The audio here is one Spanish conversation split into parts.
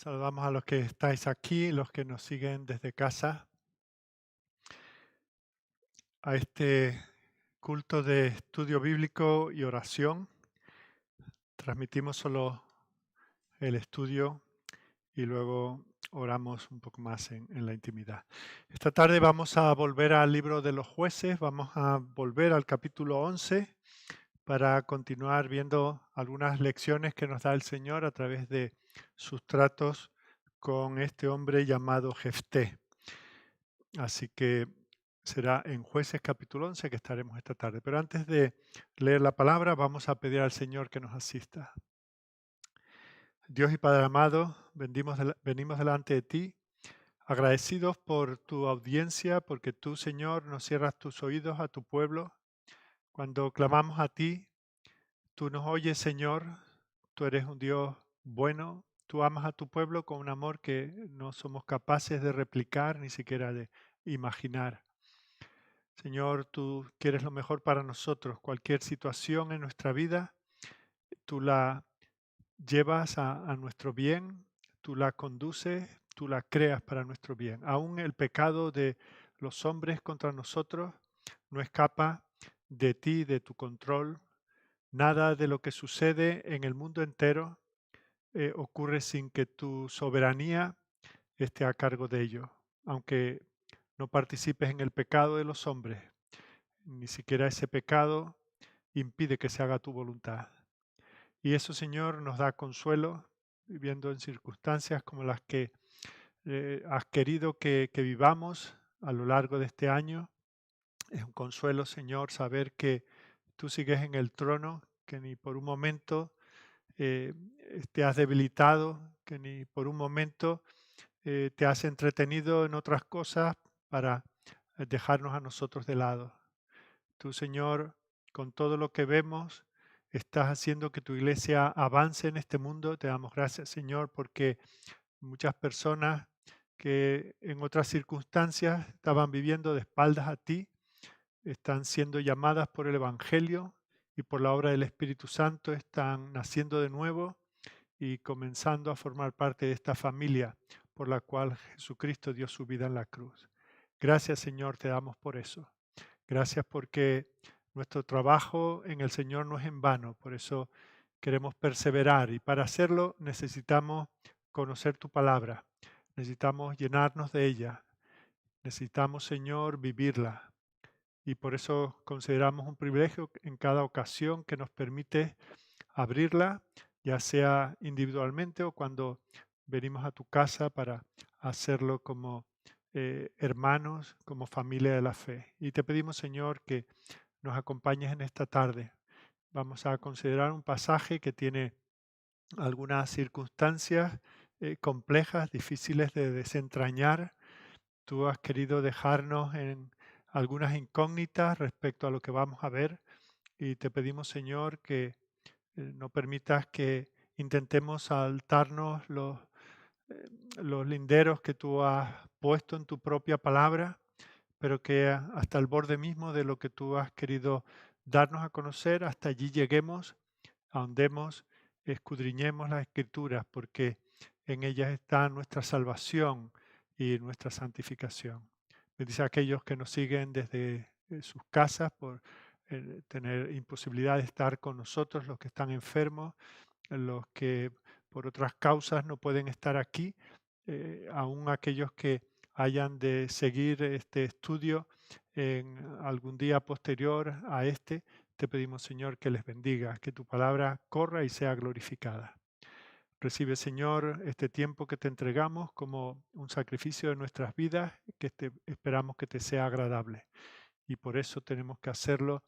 Saludamos a los que estáis aquí, los que nos siguen desde casa, a este culto de estudio bíblico y oración. Transmitimos solo el estudio y luego oramos un poco más en la intimidad. Esta tarde vamos a volver al libro de los jueces, vamos a volver al capítulo 11 para continuar viendo algunas lecciones que nos da el Señor a través de sus tratos con este hombre llamado Jefté. Así que será en Jueces capítulo 11 que estaremos esta tarde. Pero antes de leer la palabra, vamos a pedir al Señor que nos asista. Dios y Padre amado, venimos delante de ti, agradecidos por tu audiencia, porque tú, Señor, no cierras tus oídos a tu pueblo. Cuando clamamos a ti, tú nos oyes, Señor, tú eres un Dios bueno, tú amas a tu pueblo con un amor que no somos capaces de replicar, ni siquiera de imaginar. Señor, tú quieres lo mejor para nosotros. Cualquier situación en nuestra vida, tú la llevas a nuestro bien, tú la conduces, tú la creas para nuestro bien. Aún el pecado de los hombres contra nosotros no escapa de ti, de tu control. Nada de lo que sucede en el mundo entero ocurre sin que tu soberanía esté a cargo de ello. Aunque no participes en el pecado de los hombres, ni siquiera ese pecado impide que se haga tu voluntad. Y eso, Señor, nos da consuelo viviendo en circunstancias como las que has querido que vivamos a lo largo de este año. Es un consuelo, Señor, saber que tú sigues en el trono, que ni por un momento eh, te has debilitado, que ni por un momento te has entretenido en otras cosas para dejarnos a nosotros de lado. Tú, Señor, con todo lo que vemos, estás haciendo que tu iglesia avance en este mundo. Te damos gracias, Señor, porque muchas personas que en otras circunstancias estaban viviendo de espaldas a ti, están siendo llamadas por el Evangelio y por la obra del Espíritu Santo, están naciendo de nuevo y comenzando a formar parte de esta familia por la cual Jesucristo dio su vida en la cruz. Gracias, Señor, te damos por eso. Gracias porque nuestro trabajo en el Señor no es en vano, por eso queremos perseverar y para hacerlo necesitamos conocer tu palabra, necesitamos llenarnos de ella, necesitamos, Señor, vivirla y por eso consideramos un privilegio en cada ocasión que nos permite abrirla, ya sea individualmente o cuando venimos a tu casa para hacerlo como hermanos, como familia de la fe. Y te pedimos, Señor, que nos acompañes en esta tarde. Vamos a considerar un pasaje que tiene algunas circunstancias complejas, difíciles de desentrañar. Tú has querido dejarnos en algunas incógnitas respecto a lo que vamos a ver y te pedimos, Señor, que no permitas que intentemos saltarnos los linderos que tú has puesto en tu propia palabra, pero que hasta el borde mismo de lo que tú has querido darnos a conocer, hasta allí lleguemos, ahondemos, escudriñemos las escrituras, porque en ellas está nuestra salvación y nuestra santificación. Bendice a aquellos que nos siguen desde sus casas por tener imposibilidad de estar con nosotros, los que están enfermos, los que por otras causas no pueden estar aquí, aún aquellos que hayan de seguir este estudio en algún día posterior a este, te pedimos, Señor, que les bendiga, que tu palabra corra y sea glorificada. Recibe, Señor, este tiempo que te entregamos como un sacrificio de nuestras vidas, esperamos que te sea agradable. Y por eso tenemos que hacerlo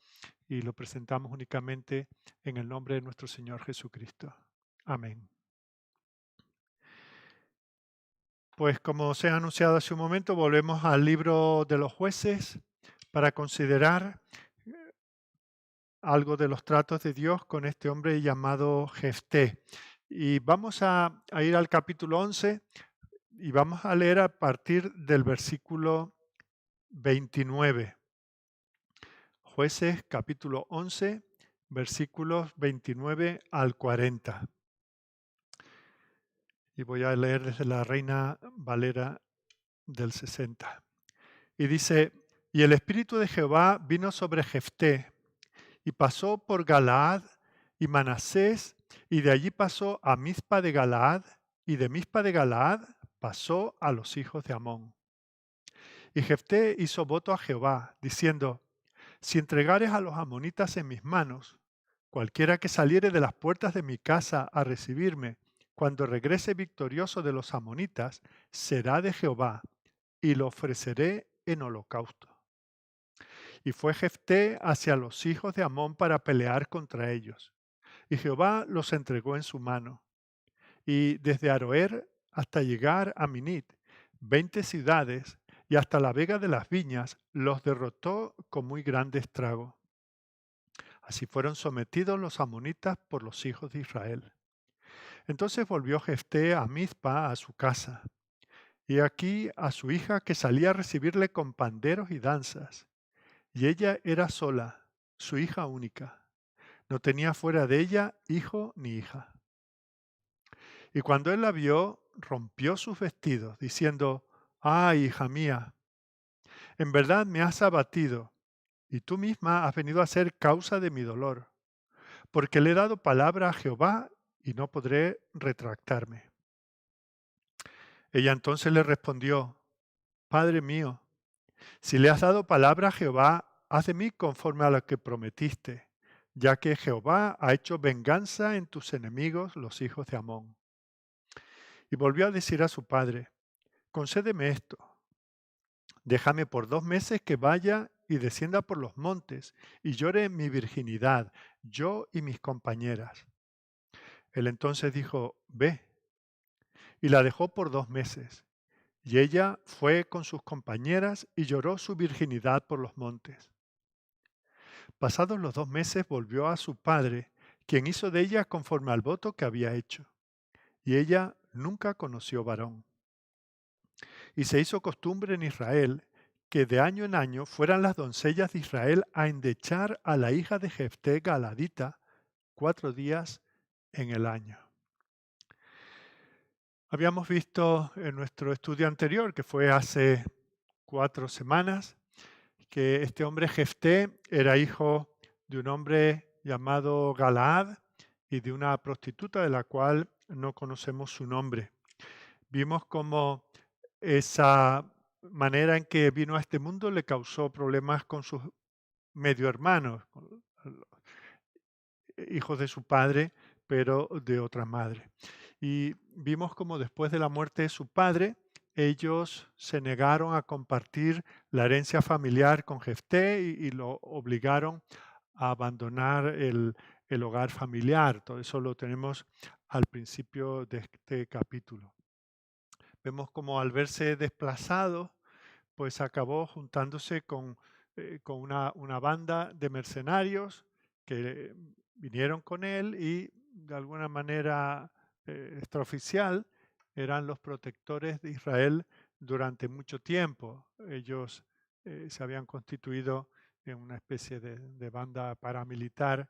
y lo presentamos únicamente en el nombre de nuestro Señor Jesucristo. Amén. Pues como os he anunciado hace un momento, volvemos al libro de los jueces para considerar algo de los tratos de Dios con este hombre llamado Jefté. Y vamos a ir al capítulo 11 y vamos a leer a partir del versículo 29. Jueces capítulo 11, versículos 29 al 40. Y voy a leer desde la Reina Valera del 60. Y dice, y el Espíritu de Jehová vino sobre Jefté, y pasó por Galaad y Manasés, y de allí pasó a Mizpa de Galaad, y de Mizpa de Galaad pasó a los hijos de Amón. Y Jefté hizo voto a Jehová, diciendo, si entregares a los amonitas en mis manos, cualquiera que saliere de las puertas de mi casa a recibirme, cuando regrese victorioso de los amonitas, será de Jehová, y lo ofreceré en holocausto. Y fue Jefté hacia los hijos de Amón para pelear contra ellos. Y Jehová los entregó en su mano. Y desde Aroer hasta llegar a Minit, 20 ciudades, y hasta la vega de las viñas, los derrotó con muy grande estrago. Así fueron sometidos los amonitas por los hijos de Israel. Entonces volvió Jefté a Mizpa, a su casa, y aquí a su hija que salía a recibirle con panderos y danzas. Y ella era sola, su hija única. No tenía fuera de ella hijo ni hija. Y cuando él la vio, rompió sus vestidos, diciendo, «Ay, hija mía, en verdad me has abatido, y tú misma has venido a ser causa de mi dolor, porque le he dado palabra a Jehová y no podré retractarme». Ella entonces le respondió, «Padre mío, si le has dado palabra a Jehová, haz de mí conforme a lo que prometiste, ya que Jehová ha hecho venganza en tus enemigos, los hijos de Amón». Y volvió a decir a su padre, «Concédeme esto, déjame por 2 meses que vaya y descienda por los montes y llore mi virginidad, yo y mis compañeras». Él entonces dijo, «Ve», y la dejó por 2 meses. Y ella fue con sus compañeras y lloró su virginidad por los montes. Pasados los 2 meses volvió a su padre, quien hizo de ella conforme al voto que había hecho. Y ella nunca conoció varón. Y se hizo costumbre en Israel que de año en año fueran las doncellas de Israel a endechar a la hija de Jefté Galadita 4 días en el año. Habíamos visto en nuestro estudio anterior, que fue hace 4 semanas, que este hombre Jefté era hijo de un hombre llamado Galaad y de una prostituta de la cual no conocemos su nombre. Vimos cómo esa manera en que vino a este mundo le causó problemas con sus medio hermanos, con los hijos de su padre, pero de otra madre. Y vimos cómo después de la muerte de su padre, ellos se negaron a compartir la herencia familiar con Jefté y lo obligaron a abandonar el hogar familiar. Todo eso lo tenemos al principio de este capítulo. Vemos como al verse desplazado, pues acabó juntándose con una banda de mercenarios que vinieron con él y de alguna manera extraoficial eran los protectores de Israel durante mucho tiempo. Ellos se habían constituido en una especie de banda paramilitar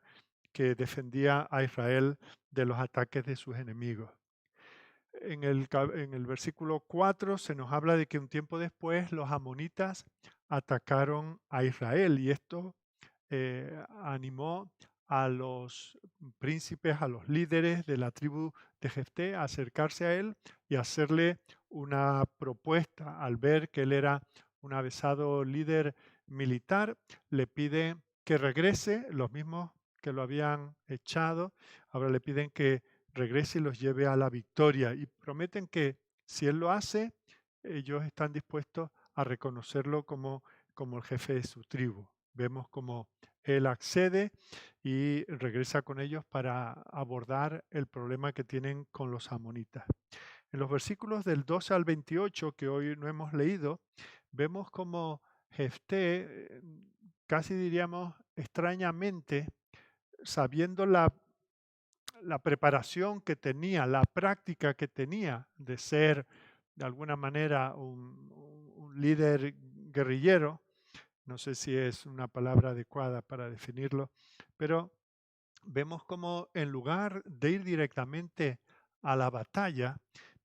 que defendía a Israel de los ataques de sus enemigos. En el versículo 4 se nos habla de que un tiempo después los amonitas atacaron a Israel y esto animó a los príncipes, a los líderes de la tribu de Jefté a acercarse a él y hacerle una propuesta. Al ver que él era un avesado líder militar, le pide que regrese, los mismos que lo habían echado, ahora le piden que regrese y los lleve a la victoria y prometen que si él lo hace, ellos están dispuestos a reconocerlo como el jefe de su tribu. Vemos como él accede y regresa con ellos para abordar el problema que tienen con los amonitas. En los versículos del 12 al 28 que hoy no hemos leído, vemos como Jefté, casi diríamos extrañamente, sabiendo la preparación que tenía, la práctica que tenía de ser de alguna manera un líder guerrillero, no sé si es una palabra adecuada para definirlo, pero vemos como en lugar de ir directamente a la batalla,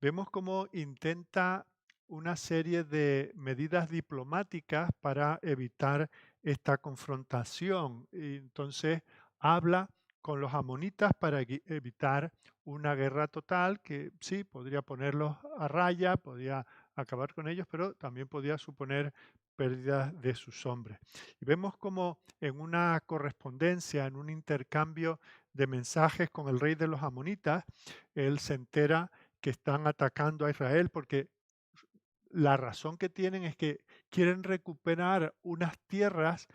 vemos cómo intenta una serie de medidas diplomáticas para evitar esta confrontación. Y entonces habla con los amonitas para evitar una guerra total que sí, podría ponerlos a raya, podría acabar con ellos, pero también podía suponer pérdidas de sus hombres. Y vemos como en una correspondencia, en un intercambio de mensajes con el rey de los amonitas, él se entera que están atacando a Israel porque la razón que tienen es que quieren recuperar unas tierras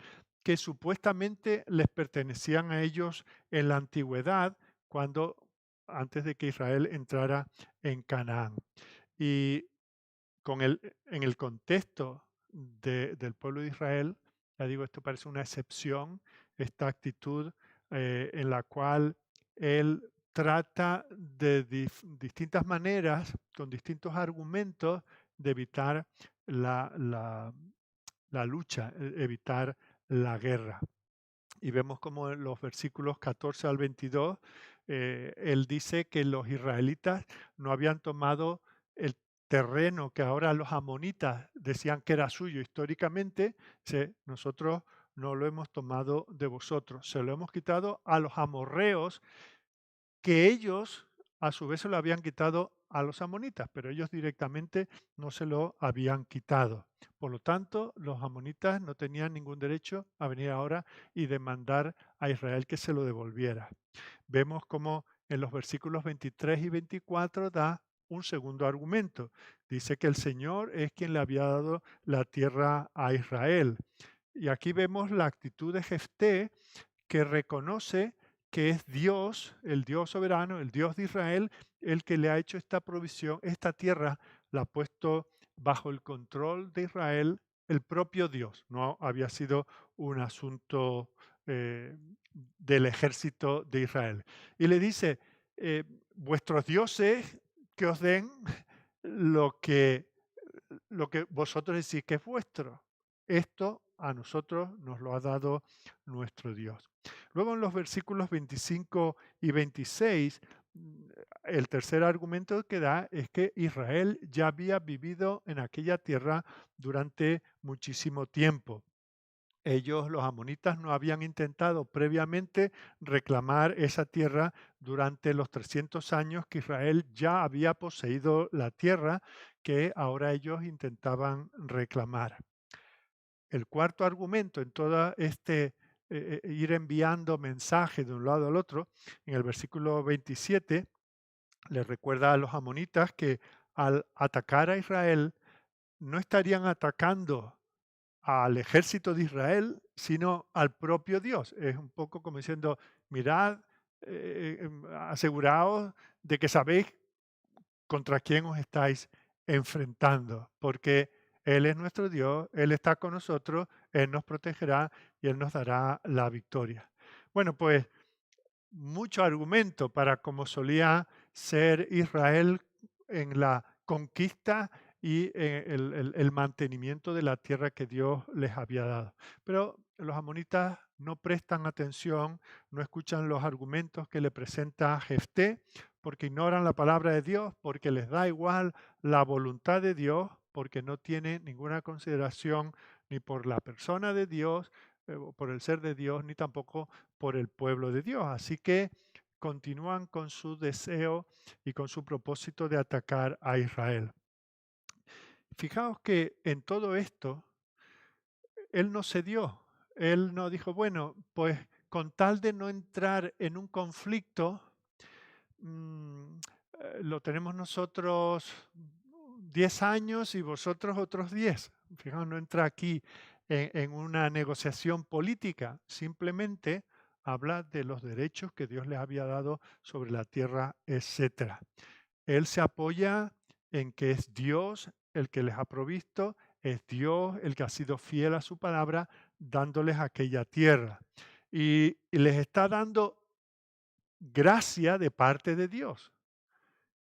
que supuestamente les pertenecían a ellos en la antigüedad, cuando antes de que Israel entrara en Canaán. Y en el contexto del pueblo de Israel, ya digo, esto parece una excepción, esta actitud en la cual él trata de distintas maneras, con distintos argumentos, de evitar la, la- la lucha, evitar la guerra. Y vemos como en los versículos 14 al 22, él dice que los israelitas no habían tomado el terreno que ahora los amonitas decían que era suyo históricamente. Dice, nosotros no lo hemos tomado de vosotros, se lo hemos quitado a los amorreos, que ellos a su vez se lo habían quitado a los amonitas, pero ellos directamente no se lo habían quitado. Por lo tanto, los amonitas no tenían ningún derecho a venir ahora y demandar a Israel que se lo devolviera. Vemos como en los versículos 23 y 24 da un segundo argumento. Dice que el Señor es quien le había dado la tierra a Israel. Y aquí vemos la actitud de Jefté, que reconoce que es Dios, el Dios soberano, el Dios de Israel, el que le ha hecho esta provisión, esta tierra la ha puesto bajo el control de Israel, el propio Dios. No había sido un asunto eh, del ejército de Israel. Y le dice, eh, vuestros dioses que os den lo que, lo que vosotros decís que es vuestro. Esto a nosotros nos lo ha dado nuestro Dios. Luego en los versículos 25 y 26, el tercer argumento que da es que Israel ya había vivido en aquella tierra durante muchísimo tiempo. Ellos, los amonitas, no habían intentado previamente reclamar esa tierra durante los 300 años que Israel ya había poseído la tierra que ahora ellos intentaban reclamar. El cuarto argumento en todo este ir enviando mensajes de un lado al otro, en el versículo 27, le recuerda a los amonitas que al atacar a Israel no estarían atacando al ejército de Israel, sino al propio Dios. Es un poco como diciendo, mirad, aseguraos de que sabéis contra quién os estáis enfrentando, porque Él es nuestro Dios, Él está con nosotros, Él nos protegerá y Él nos dará la victoria. Bueno, pues mucho argumento para cómo solía ser Israel en la conquista y el mantenimiento de la tierra que Dios les había dado. Pero los amonitas no prestan atención, no escuchan los argumentos que le presenta Jefté, porque ignoran la palabra de Dios, porque les da igual la voluntad de Dios, porque no tienen ninguna consideración ni por la persona de Dios, o por el ser de Dios, ni tampoco por el pueblo de Dios. Así que continúan con su deseo y con su propósito de atacar a Israel. Fijaos que en todo esto, él no cedió. Él no dijo, bueno, pues con tal de no entrar en un conflicto, mm, lo tenemos nosotros 10 años y vosotros otros 10. Fijaos, no entra aquí en una negociación política, simplemente habla de los derechos que Dios les había dado sobre la tierra, etcétera. Él se apoya en que es Dios el que les ha provisto, es Dios el que ha sido fiel a su palabra, dándoles aquella tierra. Y les está dando gracia de parte de Dios.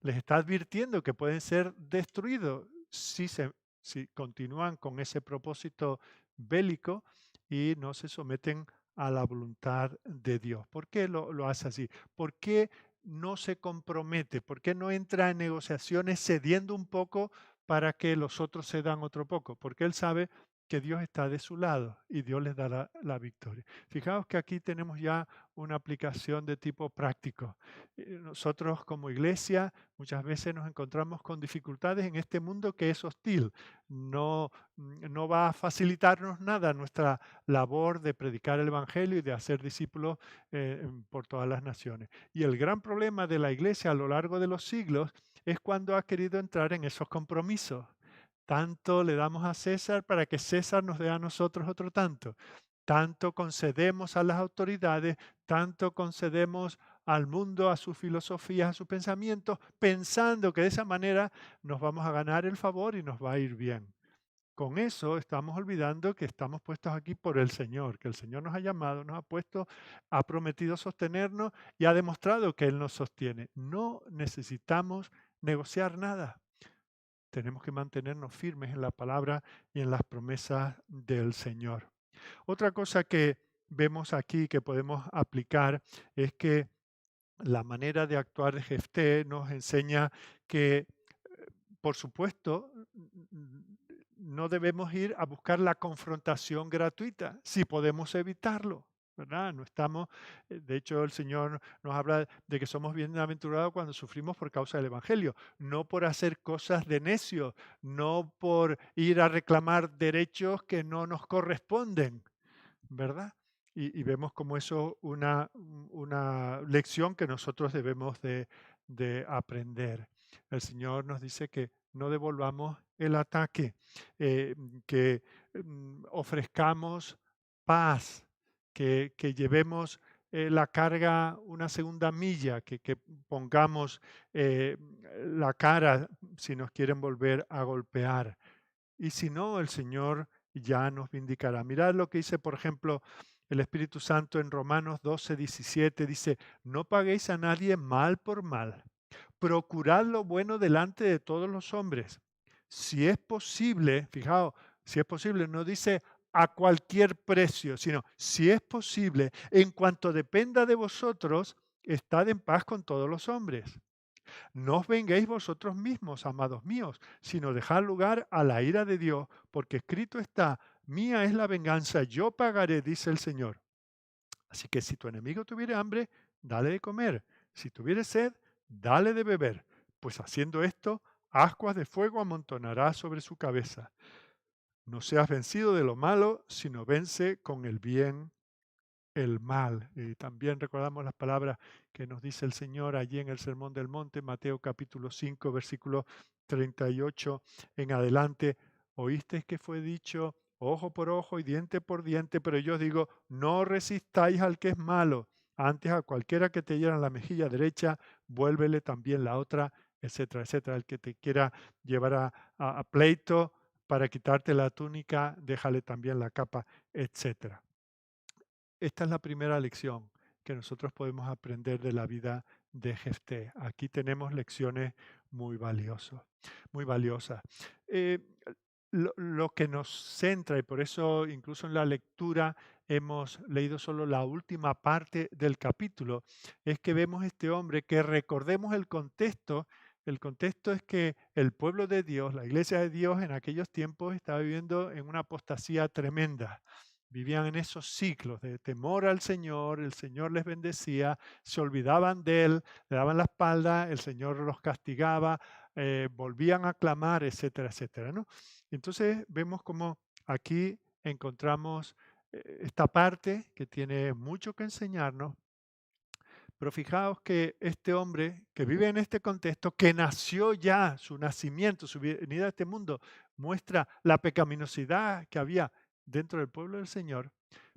Les está advirtiendo que pueden ser destruidos si continúan con ese propósito bélico y no se someten a la voluntad de Dios. ¿Por qué lo hace así? ¿Por qué no se compromete? ¿Por qué no entra en negociaciones cediendo un poco para que los otros cedan otro poco? Porque él sabe que Dios está de su lado y Dios les dará la victoria. Fijaos que aquí tenemos ya una aplicación de tipo práctico. Nosotros como iglesia muchas veces nos encontramos con dificultades en este mundo que es hostil. No, no va a facilitarnos nada nuestra labor de predicar el Evangelio y de hacer discípulos por todas las naciones. Y el gran problema de la iglesia a lo largo de los siglos es cuando ha querido entrar en esos compromisos. Tanto le damos a César para que César nos dé a nosotros otro tanto. Tanto concedemos a las autoridades, tanto concedemos al mundo, a sus filosofías, a sus pensamientos, pensando que de esa manera nos vamos a ganar el favor y nos va a ir bien. Con eso estamos olvidando que estamos puestos aquí por el Señor, que el Señor nos ha llamado, nos ha puesto, ha prometido sostenernos y ha demostrado que Él nos sostiene. No necesitamos negociar nada. Tenemos que mantenernos firmes en la palabra y en las promesas del Señor. Otra cosa que vemos aquí que podemos aplicar es que la manera de actuar de Jefté nos enseña que, por supuesto, no debemos ir a buscar la confrontación gratuita si podemos evitarlo. ¿Verdad? No estamos, de hecho, el Señor nos habla de que somos bienaventurados cuando sufrimos por causa del Evangelio, no por hacer cosas de necio, no por ir a reclamar derechos que no nos corresponden, ¿verdad? Y vemos como eso una lección que nosotros debemos de aprender. El Señor nos dice que no devolvamos el ataque, eh, que ofrezcamos paz, que llevemos la carga una segunda milla, que pongamos la cara si nos quieren volver a golpear. Y si no, el Señor ya nos vindicará. Mirad lo que dice, por ejemplo, el Espíritu Santo en Romanos 12:17. Dice, no paguéis a nadie mal por mal. Procurad lo bueno delante de todos los hombres. Si es posible, fijaos, si es posible, no dice a cualquier precio, sino si es posible, en cuanto dependa de vosotros, estad en paz con todos los hombres. No os venguéis vosotros mismos, amados míos, sino dejad lugar a la ira de Dios, porque escrito está, mía es la venganza, yo pagaré, dice el Señor. Así que si tu enemigo tuviere hambre, dale de comer. Si tuviere sed, dale de beber. Pues haciendo esto, ascuas de fuego amontonará sobre su cabeza. No seas vencido de lo malo, sino vence con el bien el mal. Y también recordamos las palabras que nos dice el Señor allí en el Sermón del Monte, Mateo capítulo 5, versículo 38 en adelante. Oísteis que fue dicho ojo por ojo y diente por diente, pero yo os digo, no resistáis al que es malo. Antes a cualquiera que te hiera en la mejilla derecha, vuélvele también la otra, etcétera, etcétera. El que te quiera llevar a pleito para quitarte la túnica, déjale también la capa, etcétera. Esta es la primera lección que nosotros podemos aprender de la vida de Jefté. Aquí tenemos lecciones muy valiosas, muy valiosas. Eh, lo que nos centra, y por eso incluso en la lectura hemos leído solo la última parte del capítulo, es que vemos este hombre, que recordemos el contexto es que el pueblo de Dios, la iglesia de Dios en aquellos tiempos estaba viviendo en una apostasía tremenda. Vivían en esos ciclos de temor al Señor, el Señor les bendecía, se olvidaban de Él, le daban la espalda, el Señor los castigaba, volvían a clamar, etcétera, etcétera, ¿no? Entonces vemos como aquí encontramos esta parte que tiene mucho que enseñarnos, pero fijaos que este hombre que vive en este contexto, que nació ya, su nacimiento, su venida a este mundo, muestra la pecaminosidad que había dentro del pueblo del Señor.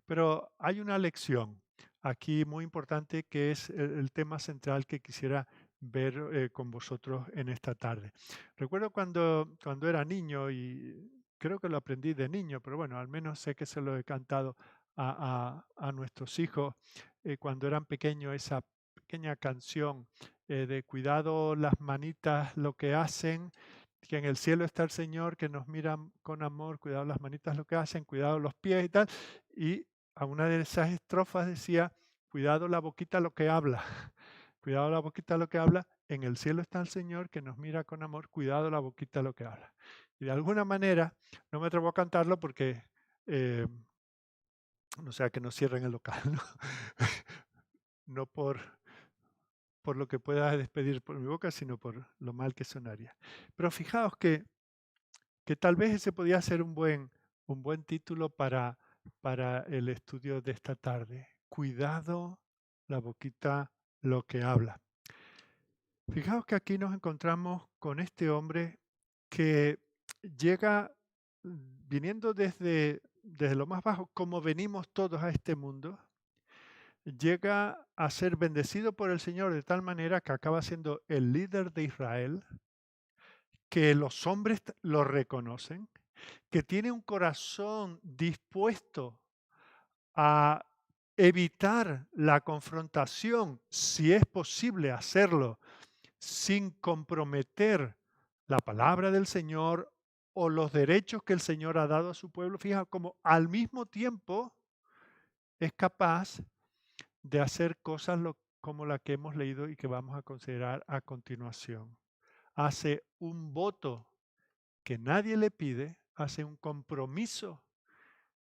Pero hay una lección aquí muy importante que es el tema central que quisiera ver con vosotros en esta tarde. Recuerdo cuando era niño y creo que lo aprendí de niño, pero bueno, al menos sé que se lo he cantado a nuestros hijos cuando eran pequeños, esa pequeña canción de cuidado las manitas lo que hacen, que en el cielo está el Señor que nos mira con amor, cuidado las manitas lo que hacen, cuidado los pies y tal. Y a una de esas estrofas decía, cuidado la boquita lo que habla. cuidado la boquita lo que habla. En el cielo está el Señor que nos mira con amor, cuidado la boquita lo que habla. Y de alguna manera, no me atrevo a cantarlo porque eh, no sea que nos cierren el local, ¿no? No por lo que pueda despedir por mi boca, sino por lo mal que sonaría. Pero fijaos que tal vez ese podía ser un buen título para el estudio de esta tarde. Cuidado la boquita lo que habla. Fijaos que aquí nos encontramos con este hombre que llega viniendo desde lo más bajo, como venimos todos a este mundo, llega a ser bendecido por el Señor de tal manera que acaba siendo el líder de Israel, que los hombres lo reconocen, que tiene un corazón dispuesto a evitar la confrontación, si es posible hacerlo, sin comprometer la palabra del Señor o los derechos que el Señor ha dado a su pueblo. Fija como al mismo tiempo es capaz de hacer cosas como la que hemos leído y que vamos a considerar a continuación. Hace un voto que nadie le pide, hace un compromiso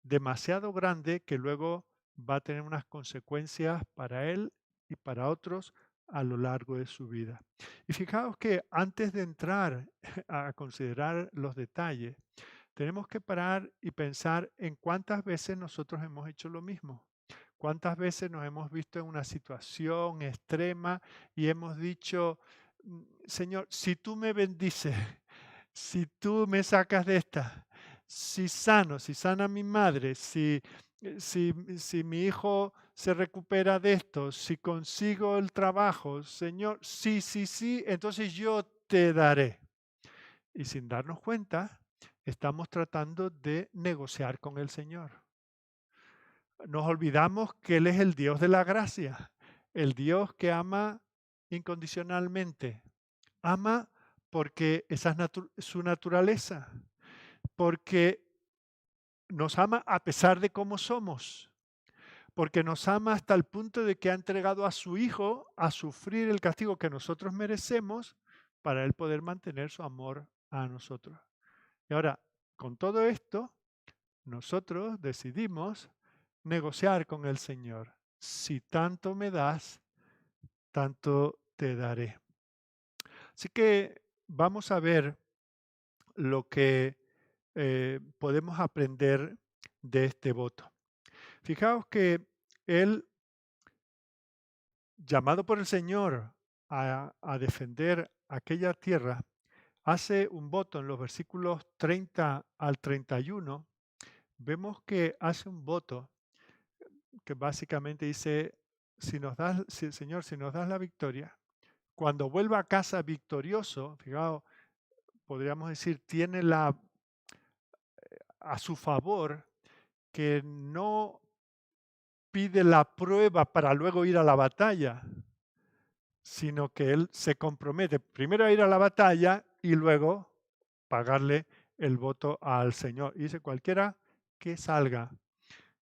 demasiado grande que luego va a tener unas consecuencias para él y para otros a lo largo de su vida. Y fijaos que antes de entrar a considerar los detalles, tenemos que parar y pensar en cuántas veces nosotros hemos hecho lo mismo. ¿Cuántas veces nos hemos visto en una situación extrema y hemos dicho, Señor, si tú me bendices, si tú me sacas de esta, si sano, si sana mi madre, si mi hijo se recupera de esto, si consigo el trabajo, Señor, sí, sí, sí, entonces yo te daré. Y sin darnos cuenta, estamos tratando de negociar con el Señor. Nos olvidamos que Él es el Dios de la gracia, el Dios que ama incondicionalmente. Ama porque esa es su naturaleza, porque nos ama a pesar de cómo somos, porque nos ama hasta el punto de que ha entregado a su Hijo a sufrir el castigo que nosotros merecemos para Él poder mantener su amor a nosotros. Y ahora, con todo esto, nosotros decidimos negociar con el Señor. Si tanto me das, tanto te daré. Así que vamos a ver lo que podemos aprender de este voto. Fijaos que él, llamado por el Señor a defender aquella tierra, hace un voto en los versículos 30 al 31. Vemos que hace un voto que básicamente dice, Señor, si nos das la victoria, cuando vuelva a casa victorioso, fijaos, podríamos decir, tiene a su favor que no pide la prueba para luego ir a la batalla, sino que él se compromete primero a ir a la batalla y luego pagarle el voto al Señor. Y dice, cualquiera que salga,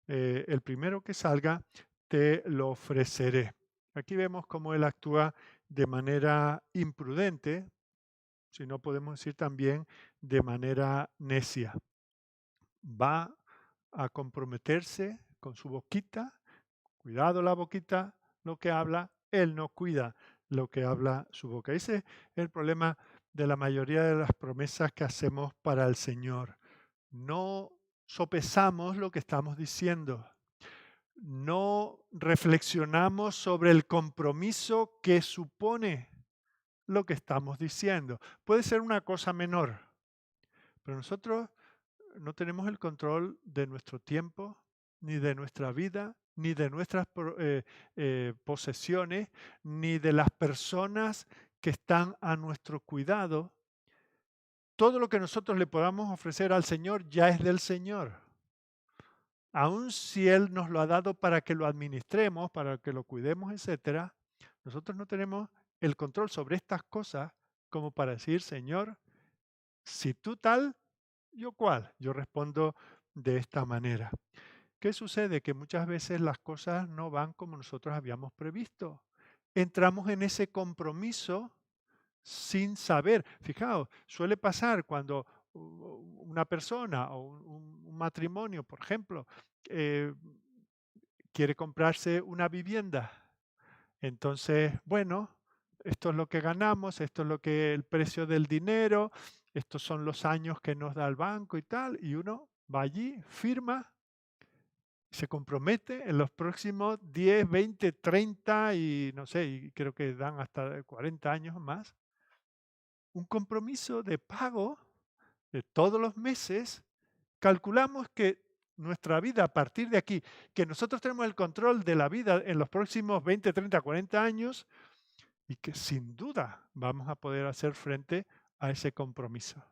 el primero que salga, te lo ofreceré. Aquí vemos cómo él actúa de manera imprudente, si no podemos decir también de manera necia. Va a comprometerse con su boquita. Cuidado la boquita, lo que habla, él no cuida lo que habla su boca. Ese es el problema de la mayoría de las promesas que hacemos para el Señor. No sopesamos lo que estamos diciendo. No reflexionamos sobre el compromiso que supone lo que estamos diciendo. Puede ser una cosa menor, pero nosotros no tenemos el control de nuestro tiempo, ni de nuestra vida, ni de nuestras posesiones, ni de las personas que están a nuestro cuidado. Todo lo que nosotros le podamos ofrecer al Señor ya es del Señor. Aun si Él nos lo ha dado para que lo administremos, para que lo cuidemos, etcétera, nosotros no tenemos el control sobre estas cosas como para decir, Señor, si tú tal, yo cual. Yo respondo de esta manera. ¿Qué sucede? Que muchas veces las cosas no van como nosotros habíamos previsto. entramos en ese compromiso sin saber. Fijaos, suele pasar cuando una persona o un matrimonio, por ejemplo, eh, quiere comprarse una vivienda. Entonces, bueno, esto es lo que ganamos, esto es lo que el precio del dinero, estos son los años que nos da el banco y tal, y uno va allí, firma, se compromete en los próximos 10, 20, 30 y no sé, y creo que dan hasta 40 años más, un compromiso de pago de todos los meses. Calculamos que nuestra vida a partir de aquí, que nosotros tenemos el control de la vida en los próximos 20, 30, 40 años y que sin duda vamos a poder hacer frente a ese compromiso.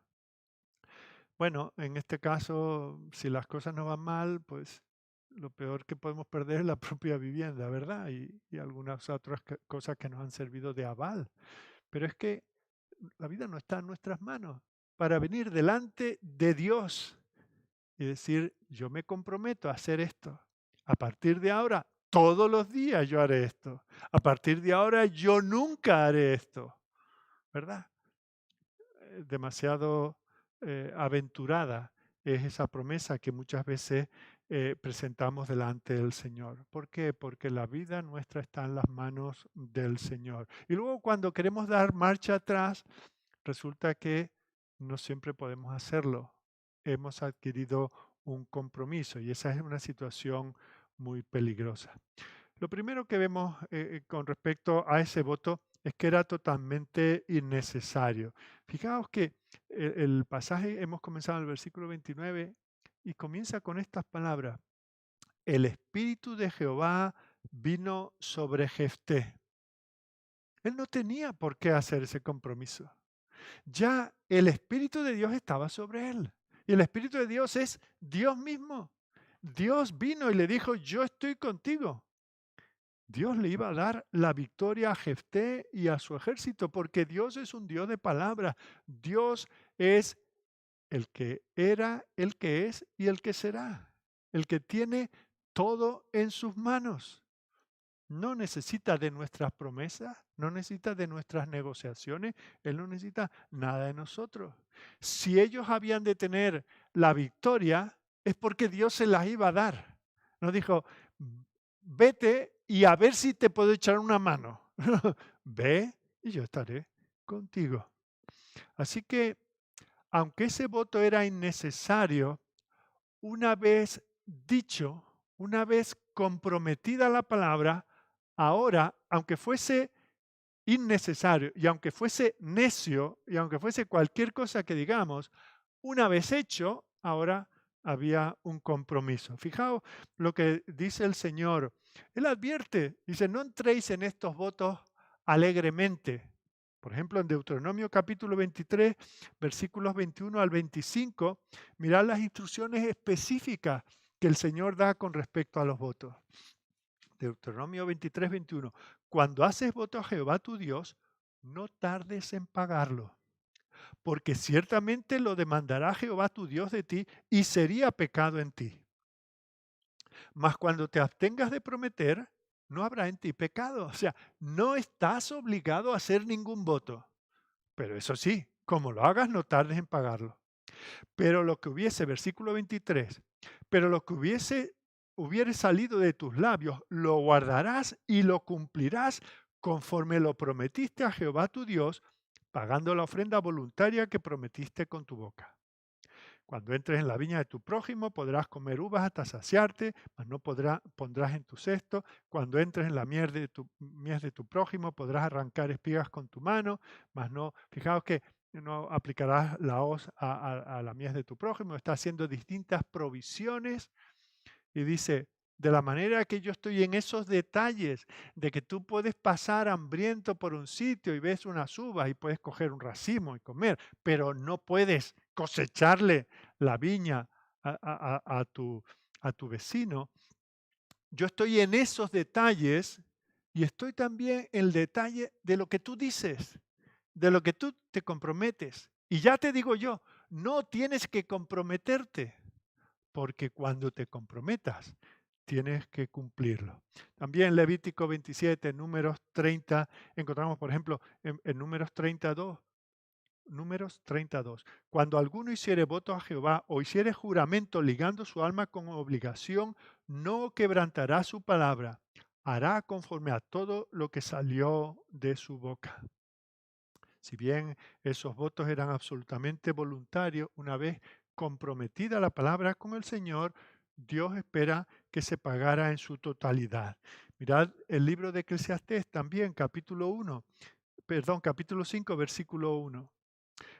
Bueno, en este caso, si las cosas no van mal, pues lo peor que podemos perder es la propia vivienda, ¿verdad? Y algunas otras cosas que nos han servido de aval. Pero es que la vida no está en nuestras manos. Para venir delante de Dios y decir, yo me comprometo a hacer esto. A partir de ahora, todos los días yo haré esto. A partir de ahora, yo nunca haré esto. ¿Verdad? Demasiado aventurada es esa promesa que muchas veces presentamos delante del Señor. ¿Por qué? Porque la vida nuestra está en las manos del Señor. Y luego cuando queremos dar marcha atrás, resulta que no siempre podemos hacerlo. Hemos adquirido un compromiso y esa es una situación muy peligrosa. Lo primero que vemos con respecto a ese voto es que era totalmente innecesario. Fijaos que el pasaje, hemos comenzado en el versículo 29 y comienza con estas palabras. El Espíritu de Jehová vino sobre Jefté. Él no tenía por qué hacer ese compromiso. Ya el Espíritu de Dios estaba sobre él. Y el Espíritu de Dios es Dios mismo. Dios vino y le dijo, yo estoy contigo. Dios le iba a dar la victoria a Jefté y a su ejército, porque Dios es un Dios de palabra. Dios es el que era, el que es y el que será. El que tiene todo en sus manos. No necesita de nuestras promesas, no necesita de nuestras negociaciones, Él no necesita nada de nosotros. Si ellos habían de tener la victoria, es porque Dios se las iba a dar. No dijo, vete y a ver si te puedo echar una mano. Ve y yo estaré contigo. Así que, aunque ese voto era innecesario, una vez dicho, una vez comprometida la palabra, ahora, aunque fuese innecesario y aunque fuese necio y aunque fuese cualquier cosa que digamos, una vez hecho, ahora había un compromiso. Fijaos lo que dice el Señor. Él advierte, dice, no entréis en estos votos alegremente. Por ejemplo, en Deuteronomio capítulo 23, versículos 21 al 25, mirad las instrucciones específicas que el Señor da con respecto a los votos. Deuteronomio 23, 21. Cuando haces voto a Jehová tu Dios, no tardes en pagarlo, porque ciertamente lo demandará Jehová tu Dios de ti y sería pecado en ti. Mas cuando te abstengas de prometer, no habrá en ti pecado. O sea, no estás obligado a hacer ningún voto. Pero eso sí, como lo hagas, no tardes en pagarlo. Pero lo que hubiese, versículo 23, pero lo que hubiere salido de tus labios, lo guardarás y lo cumplirás conforme lo prometiste a Jehová tu Dios, pagando la ofrenda voluntaria que prometiste con tu boca. Cuando entres en la viña de tu prójimo, podrás comer uvas hasta saciarte, mas no pondrás en tu cesto. Cuando entres en la mies de tu prójimo, podrás arrancar espigas con tu mano, mas no, fijaos que no aplicarás la hoz a la mies de tu prójimo. Está haciendo distintas provisiones y dice, de la manera que yo estoy en esos detalles, de que tú puedes pasar hambriento por un sitio y ves unas uvas y puedes coger un racimo y comer, pero no puedes cosecharle la viña a tu vecino. Yo estoy en esos detalles y estoy también en el detalle de lo que tú dices, de lo que tú te comprometes. Y ya te digo yo, no tienes que comprometerte, porque cuando te comprometas, tienes que cumplirlo. También Levítico 27, Números 30, encontramos, por ejemplo, en Números 32. Cuando alguno hiciere voto a Jehová o hiciere juramento ligando su alma con obligación, no quebrantará su palabra, hará conforme a todo lo que salió de su boca. Si bien esos votos eran absolutamente voluntarios, una vez comprometida la palabra con el Señor, Dios espera que se pagara en su totalidad. Mirad el libro de Eclesiastés también, capítulo 5, versículo 1.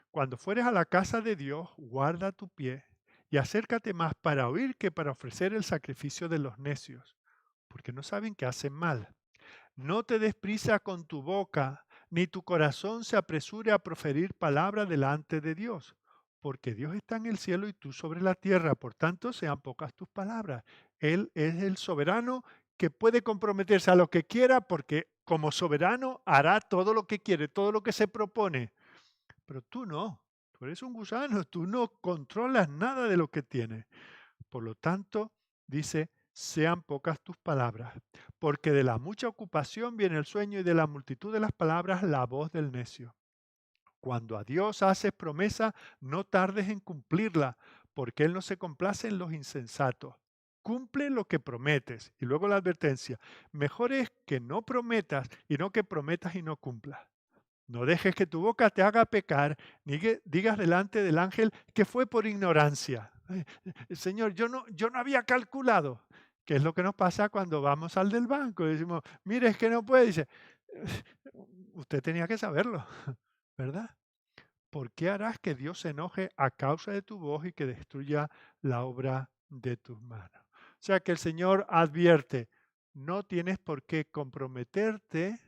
Cuando fueres a la casa de Dios, guarda tu pie y acércate más para oír que para ofrecer el sacrificio de los necios, porque no saben que hacen mal. No te des prisa con tu boca, ni tu corazón se apresure a proferir palabra delante de Dios, porque Dios está en el cielo y tú sobre la tierra, por tanto sean pocas tus palabras. Él es el soberano que puede comprometerse a lo que quiera, porque como soberano hará todo lo que quiere, todo lo que se propone. Pero tú no, tú eres un gusano, tú no controlas nada de lo que tienes. Por lo tanto, dice, sean pocas tus palabras, porque de la mucha ocupación viene el sueño y de la multitud de las palabras la voz del necio. Cuando a Dios haces promesa, no tardes en cumplirla, porque Él no se complace en los insensatos. Cumple lo que prometes. Y luego la advertencia, mejor es que no prometas y no que prometas y no cumplas. No dejes que tu boca te haga pecar, ni que digas delante del ángel que fue por ignorancia. Señor, yo no había calculado. ¿Qué es lo que nos pasa cuando vamos al del banco? Y decimos, mire, es que no puede. Dice, usted tenía que saberlo, ¿verdad? ¿Por qué harás que Dios se enoje a causa de tu voz y que destruya la obra de tus manos? O sea que el Señor advierte, no tienes por qué comprometerte,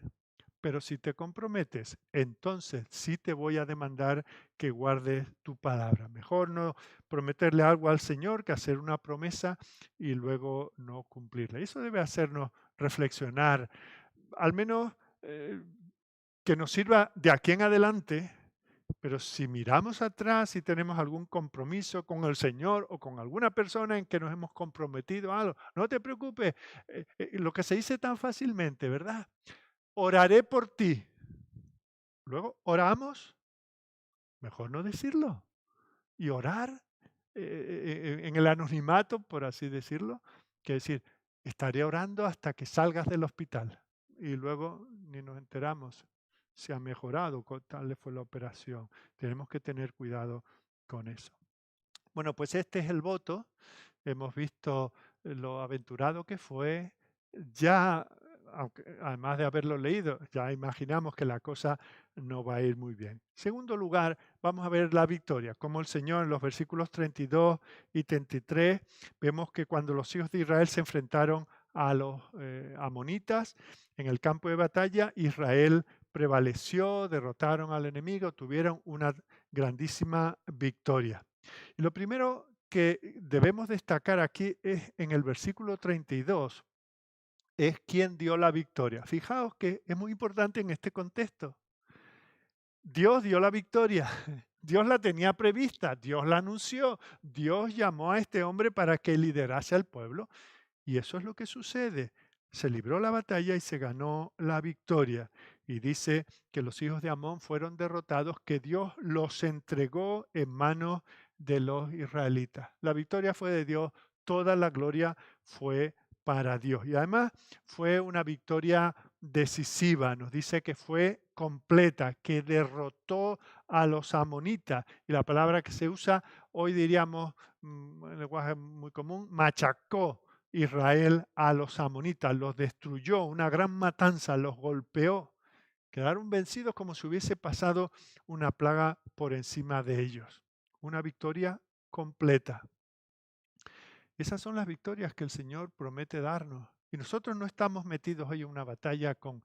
pero si te comprometes, entonces sí te voy a demandar que guardes tu palabra. Mejor no prometerle algo al Señor que hacer una promesa y luego no cumplirla. Eso debe hacernos reflexionar, al menos que nos sirva de aquí en adelante. Pero si miramos atrás y tenemos algún compromiso con el Señor o con alguna persona en que nos hemos comprometido a algo, no te preocupes, lo que se dice tan fácilmente, ¿verdad? Oraré por ti. Luego, oramos, mejor no decirlo. Y orar en el anonimato, por así decirlo, que decir, estaré orando hasta que salgas del hospital. Y luego ni nos enteramos si ha mejorado, tal le fue la operación. Tenemos que tener cuidado con eso. Bueno, pues este es el voto. Hemos visto lo aventurado que fue. Ya, además de haberlo leído, ya imaginamos que la cosa no va a ir muy bien. Segundo lugar, vamos a ver la victoria. Como el Señor en los versículos 32 y 33, vemos que cuando los hijos de Israel se enfrentaron a los amonitas en el campo de batalla, Israel prevaleció, derrotaron al enemigo, tuvieron una grandísima victoria. Y lo primero que debemos destacar aquí es en el versículo 32, es quién dio la victoria. Fijaos que es muy importante en este contexto. Dios dio la victoria, Dios la tenía prevista, Dios la anunció, Dios llamó a este hombre para que liderase al pueblo y eso es lo que sucede. Se libró la batalla y se ganó la victoria. Y dice que los hijos de Amón fueron derrotados, que Dios los entregó en manos de los israelitas. La victoria fue de Dios, toda la gloria fue para Dios. Y además fue una victoria decisiva, nos dice que fue completa, que derrotó a los amonitas. Y la palabra que se usa hoy diríamos, en lenguaje muy común, machacó Israel a los amonitas, los destruyó, una gran matanza, los golpeó. Quedaron vencidos como si hubiese pasado una plaga por encima de ellos. Una victoria completa. Esas son las victorias que el Señor promete darnos. Y nosotros no estamos metidos hoy en una batalla con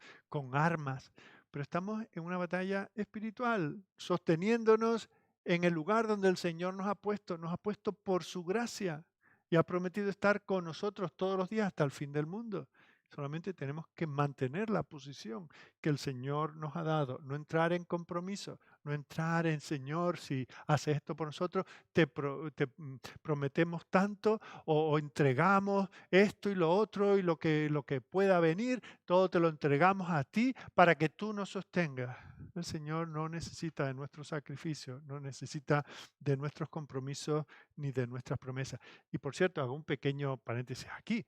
armas, pero estamos en una batalla espiritual, sosteniéndonos en el lugar donde el Señor nos ha puesto por su gracia y ha prometido estar con nosotros todos los días hasta el fin del mundo. Solamente tenemos que mantener la posición que el Señor nos ha dado, no entrar en compromiso, no entrar en Señor, si haces esto por nosotros, te prometemos tanto o entregamos esto y lo otro y lo que pueda venir, todo te lo entregamos a ti para que tú nos sostengas. El Señor no necesita de nuestro sacrificio, no necesita de nuestros compromisos ni de nuestras promesas. Y por cierto, hago un pequeño paréntesis aquí.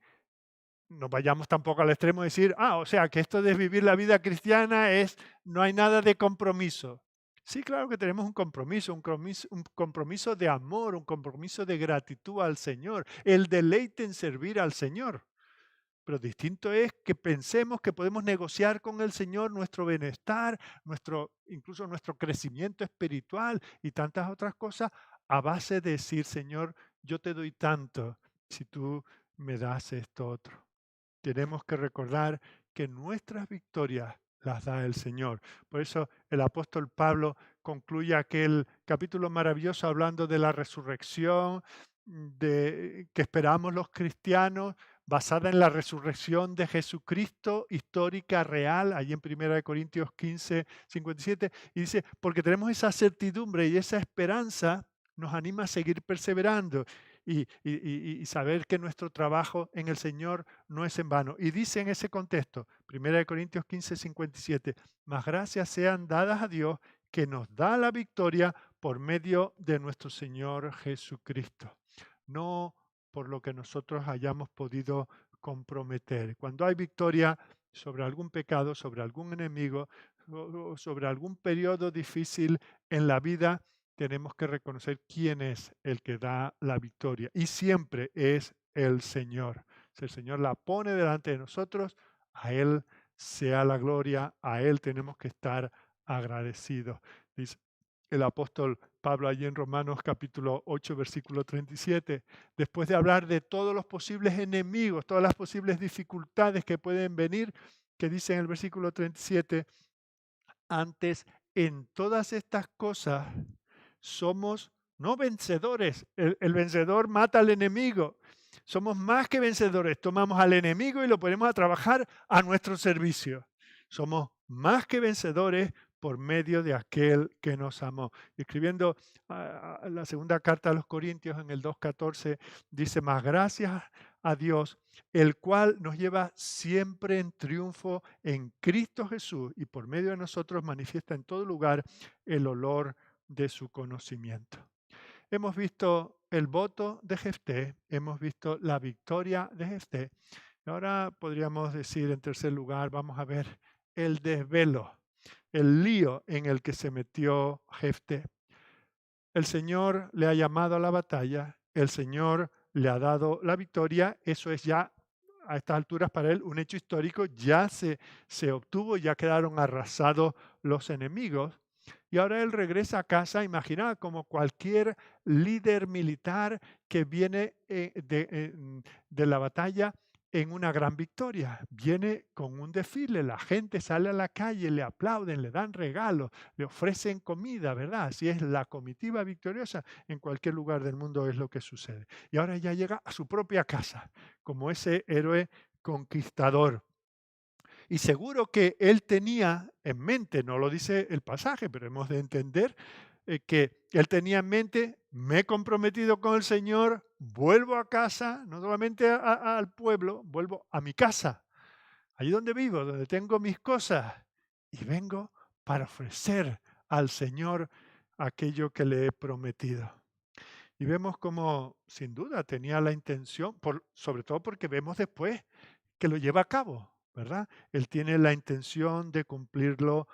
No vayamos tampoco al extremo de decir, o sea, que esto de vivir la vida cristiana no hay nada de compromiso. Sí, claro que tenemos un compromiso de amor, un compromiso de gratitud al Señor, el deleite en servir al Señor. Pero distinto es que pensemos que podemos negociar con el Señor nuestro bienestar, incluso nuestro crecimiento espiritual y tantas otras cosas a base de decir, Señor, yo te doy tanto si tú me das esto otro. Tenemos que recordar que nuestras victorias las da el Señor. Por eso el apóstol Pablo concluye aquel capítulo maravilloso hablando de la resurrección que esperamos los cristianos, basada en la resurrección de Jesucristo, histórica, real, allí en 1 Corintios 15, 57, y dice, porque tenemos esa certidumbre y esa esperanza, nos anima a seguir perseverando y saber que nuestro trabajo en el Señor no es en vano. Y dice en ese contexto, 1 Corintios 15, 57, mas gracias sean dadas a Dios que nos da la victoria por medio de nuestro Señor Jesucristo, no por lo que nosotros hayamos podido comprometer. Cuando hay victoria sobre algún pecado, sobre algún enemigo, o sobre algún periodo difícil en la vida, tenemos que reconocer quién es el que da la victoria. Y siempre es el Señor. Si el Señor la pone delante de nosotros, a Él sea la gloria, a Él tenemos que estar agradecidos. Dice el apóstol Pablo allí en Romanos capítulo 8, versículo 37, después de hablar de todos los posibles enemigos, todas las posibles dificultades que pueden venir, que dice en el versículo 37, antes en todas estas cosas somos no vencedores. El vencedor mata al enemigo. Somos más que vencedores. Tomamos al enemigo y lo ponemos a trabajar a nuestro servicio. Somos más que vencedores por medio de aquel que nos amó. Escribiendo la segunda carta a los Corintios en el 2:14, dice, más gracias a Dios, el cual nos lleva siempre en triunfo en Cristo Jesús y por medio de nosotros manifiesta en todo lugar el olor de su conocimiento. Hemos visto el voto de Jefté, hemos visto la victoria de Jefté. Ahora podríamos decir en tercer lugar, vamos a ver el desvelo, el lío en el que se metió Jefté. El Señor le ha llamado a la batalla, el Señor le ha dado la victoria, eso es ya a estas alturas para él un hecho histórico, ya se obtuvo, ya quedaron arrasados los enemigos. Y ahora él regresa a casa, imagina, como cualquier líder militar que viene de la batalla en una gran victoria. Viene con un desfile, la gente sale a la calle, le aplauden, le dan regalos, le ofrecen comida, ¿verdad? Así es la comitiva victoriosa. En cualquier lugar del mundo es lo que sucede. Y ahora ya llega a su propia casa, como ese héroe conquistador. Y seguro que él tenía en mente, no lo dice el pasaje, pero hemos de entender que él tenía en mente, me he comprometido con el Señor, vuelvo a casa, no solamente al pueblo, vuelvo a mi casa, allí donde vivo, donde tengo mis cosas, y vengo para ofrecer al Señor aquello que le he prometido. Y vemos como, sin duda, tenía la intención, sobre todo porque vemos después que lo lleva a cabo, ¿verdad? Él tiene la intención de cumplirlo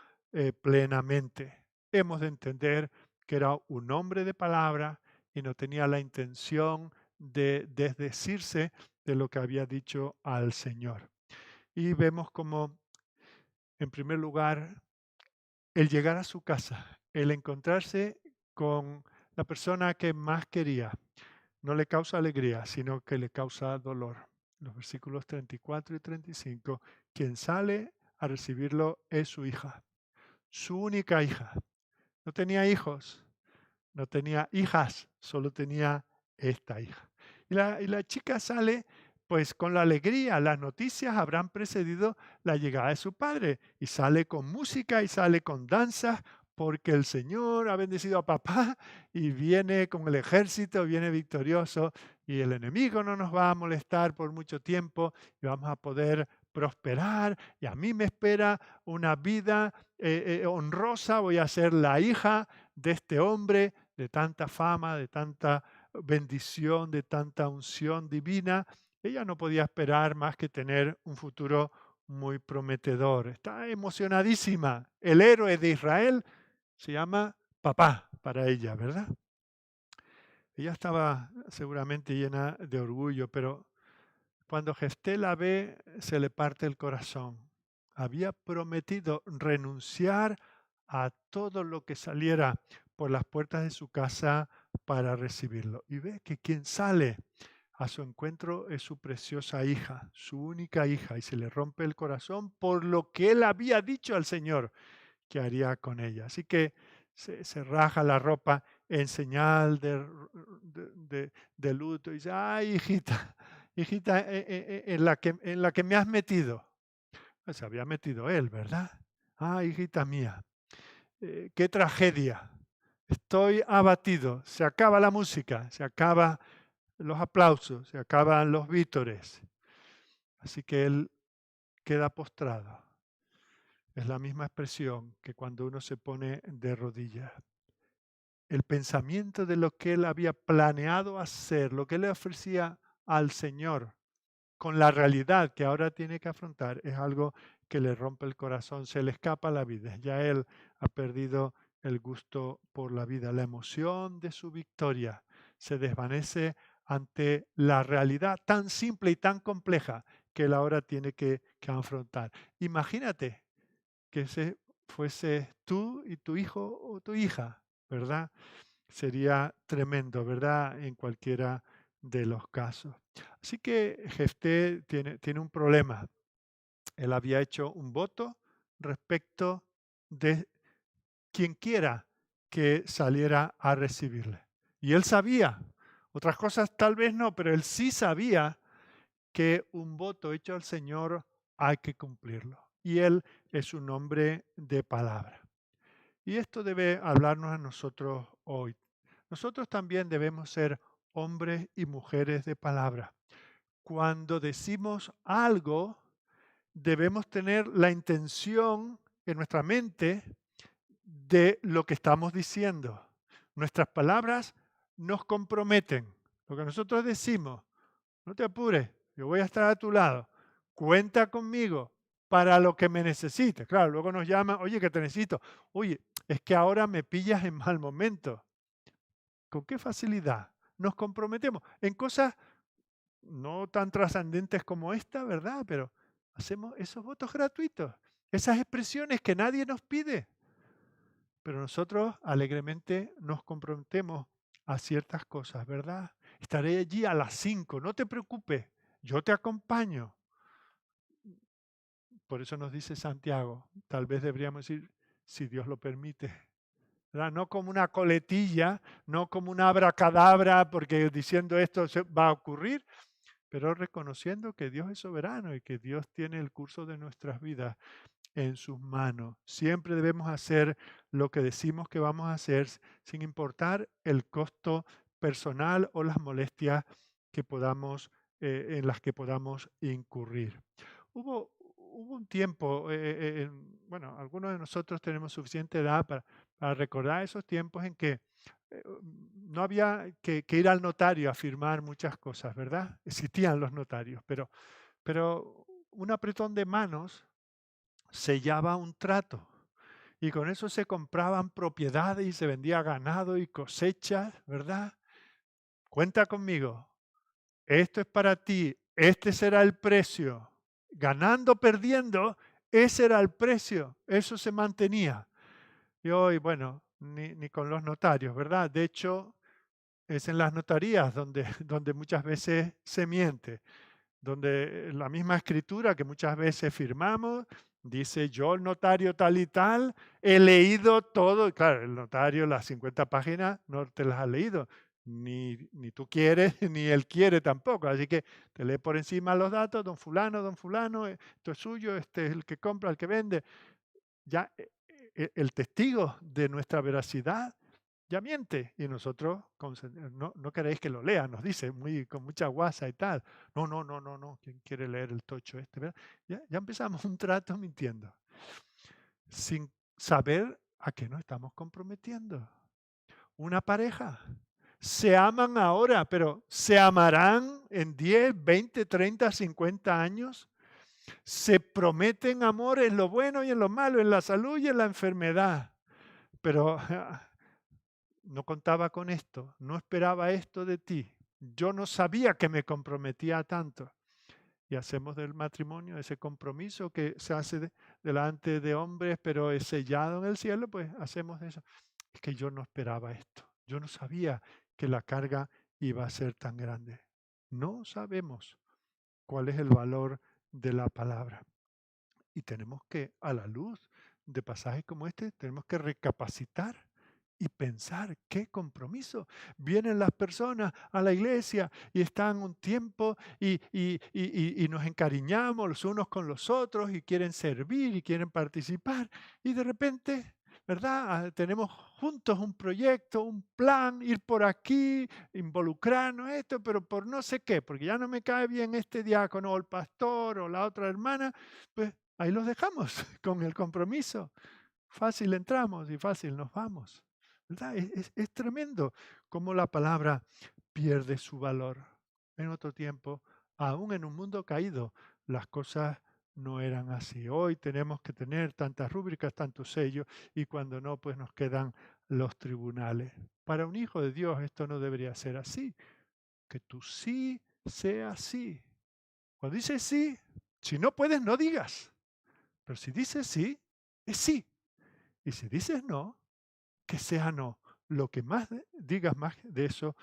plenamente. Hemos de entender que era un hombre de palabra y no tenía la intención de desdecirse de lo que había dicho al Señor. Y vemos como, en primer lugar, el llegar a su casa, el encontrarse con la persona que más quería, no le causa alegría, sino que le causa dolor. Los versículos 34 y 35, quien sale a recibirlo es su hija, su única hija. No tenía hijos, no tenía hijas, solo tenía esta hija. Y la chica sale pues con la alegría, las noticias habrán precedido la llegada de su padre y sale con música y sale con danzas porque el Señor ha bendecido a papá y viene con el ejército, viene victorioso y el enemigo no nos va a molestar por mucho tiempo y vamos a poder prosperar y a mí me espera una vida honrosa, voy a ser la hija de este hombre de tanta fama, de tanta bendición, de tanta unción divina. Ella no podía esperar más que tener un futuro muy prometedor. Está emocionadísima. El héroe de Israel se llama papá para ella, ¿verdad? Ella estaba seguramente llena de orgullo, pero cuando Jefté la ve, se le parte el corazón. Había prometido renunciar a todo lo que saliera por las puertas de su casa para recibirlo. Y ve que quien sale a su encuentro es su preciosa hija, su única hija, y se le rompe el corazón por lo que él había dicho al Señor que haría con ella. Así que se raja la ropa en señal de luto y dice, ay, hijita, hijita, en la que me has metido. Pues se había metido él, ¿verdad? Ah, hijita mía, qué tragedia. Estoy abatido. Se acaba la música, se acaban los aplausos, se acaban los vítores. Así que él queda postrado. Es la misma expresión que cuando uno se pone de rodillas. El pensamiento de lo que él había planeado hacer, lo que él le ofrecía al Señor, con la realidad que ahora tiene que afrontar, es algo que le rompe el corazón, se le escapa la vida. Ya él ha perdido el gusto por la vida. La emoción de su victoria se desvanece ante la realidad tan simple y tan compleja que él ahora tiene que afrontar. Imagínate que ese fuese tú y tu hijo o tu hija, ¿verdad? Sería tremendo, ¿verdad? En cualquiera de los casos. Así que Jefté tiene un problema. Él había hecho un voto respecto de quien quiera que saliera a recibirle. Y él sabía, otras cosas tal vez no, pero él sí sabía que un voto hecho al Señor hay que cumplirlo. Y él es un hombre de palabra. Y esto debe hablarnos a nosotros hoy. Nosotros también debemos ser hombres y mujeres de palabra. Cuando decimos algo, debemos tener la intención en nuestra mente de lo que estamos diciendo. Nuestras palabras nos comprometen. Lo que nosotros decimos, no te apures, yo voy a estar a tu lado. Cuenta conmigo para lo que me necesites. Claro, luego nos llaman, oye, que te necesito. Oye, es que ahora me pillas en mal momento. ¿Con qué facilidad nos comprometemos en cosas no tan trascendentes como esta, verdad? Pero hacemos esos votos gratuitos, esas expresiones que nadie nos pide. Pero nosotros alegremente nos comprometemos a ciertas cosas, ¿verdad? Estaré allí a las 5, no te preocupes, yo te acompaño. Por eso nos dice Santiago, tal vez deberíamos decir, si Dios lo permite, ¿verdad? No como una coletilla, no como una abracadabra, porque diciendo esto se va a ocurrir, pero reconociendo que Dios es soberano y que Dios tiene el curso de nuestras vidas en sus manos. Siempre debemos hacer lo que decimos que vamos a hacer sin importar el costo personal o las molestias que podamos, en las que podamos incurrir. Hubo un tiempo, bueno, algunos de nosotros tenemos suficiente edad para recordar esos tiempos en que no había que ir al notario a firmar muchas cosas, ¿verdad? Existían los notarios, pero un apretón de manos sellaba un trato y con eso se compraban propiedades y se vendía ganado y cosechas, ¿verdad? Cuenta conmigo, esto es para ti, este será el precio. Ganando, perdiendo, ese era el precio, eso se mantenía. Y hoy, bueno, ni con los notarios, ¿verdad? De hecho, es en las notarías donde, donde muchas veces se miente, donde la misma escritura que muchas veces firmamos, dice yo, el notario tal y tal, he leído todo, y claro, el notario las 50 páginas no te las ha leído, ni tú quieres, ni él quiere tampoco, así que te lee por encima los datos, don fulano, esto es suyo, este es el que compra, el que vende, ya el testigo de nuestra veracidad ya miente. Y nosotros, no queréis que lo lea, nos dice con mucha guasa y tal. No, no, no, no, no. ¿Quién quiere leer el tocho este? ¿Verdad? Ya empezamos un trato mintiendo, sin saber a qué nos estamos comprometiendo. Una pareja. Se aman ahora, pero ¿se amarán en 10, 20, 30, 50 años? Se prometen amor en lo bueno y en lo malo, en la salud y en la enfermedad. Pero no contaba con esto, no esperaba esto de ti. Yo no sabía que me comprometía tanto. Y hacemos del matrimonio ese compromiso que se hace delante de hombres, pero es sellado en el cielo, pues hacemos eso. Es que yo no esperaba esto. Yo no sabía que la carga iba a ser tan grande. No sabemos cuál es el valor de la palabra. Y tenemos que, a la luz de pasajes como este, tenemos que recapacitar y pensar qué compromiso. Vienen las personas a la iglesia y están un tiempo y nos encariñamos los unos con los otros y quieren servir y quieren participar. Y de repente, ¿verdad? Tenemos juntos un proyecto, un plan, ir por aquí, involucrarnos esto, pero por no sé qué, porque ya no me cae bien este diácono o el pastor o la otra hermana, pues ahí los dejamos con el compromiso. Fácil entramos y fácil nos vamos. ¿Verdad? Es tremendo cómo la palabra pierde su valor. En otro tiempo, aún en un mundo caído, las cosas no eran así. Hoy tenemos que tener tantas rúbricas, tantos sellos, y cuando no, pues nos quedan los tribunales. Para un hijo de Dios esto no debería ser así. Que tu sí sea sí. Cuando dices sí, si no puedes, no digas. Pero si dices sí, es sí. Y si dices no, que sea no. Lo que más digas más de eso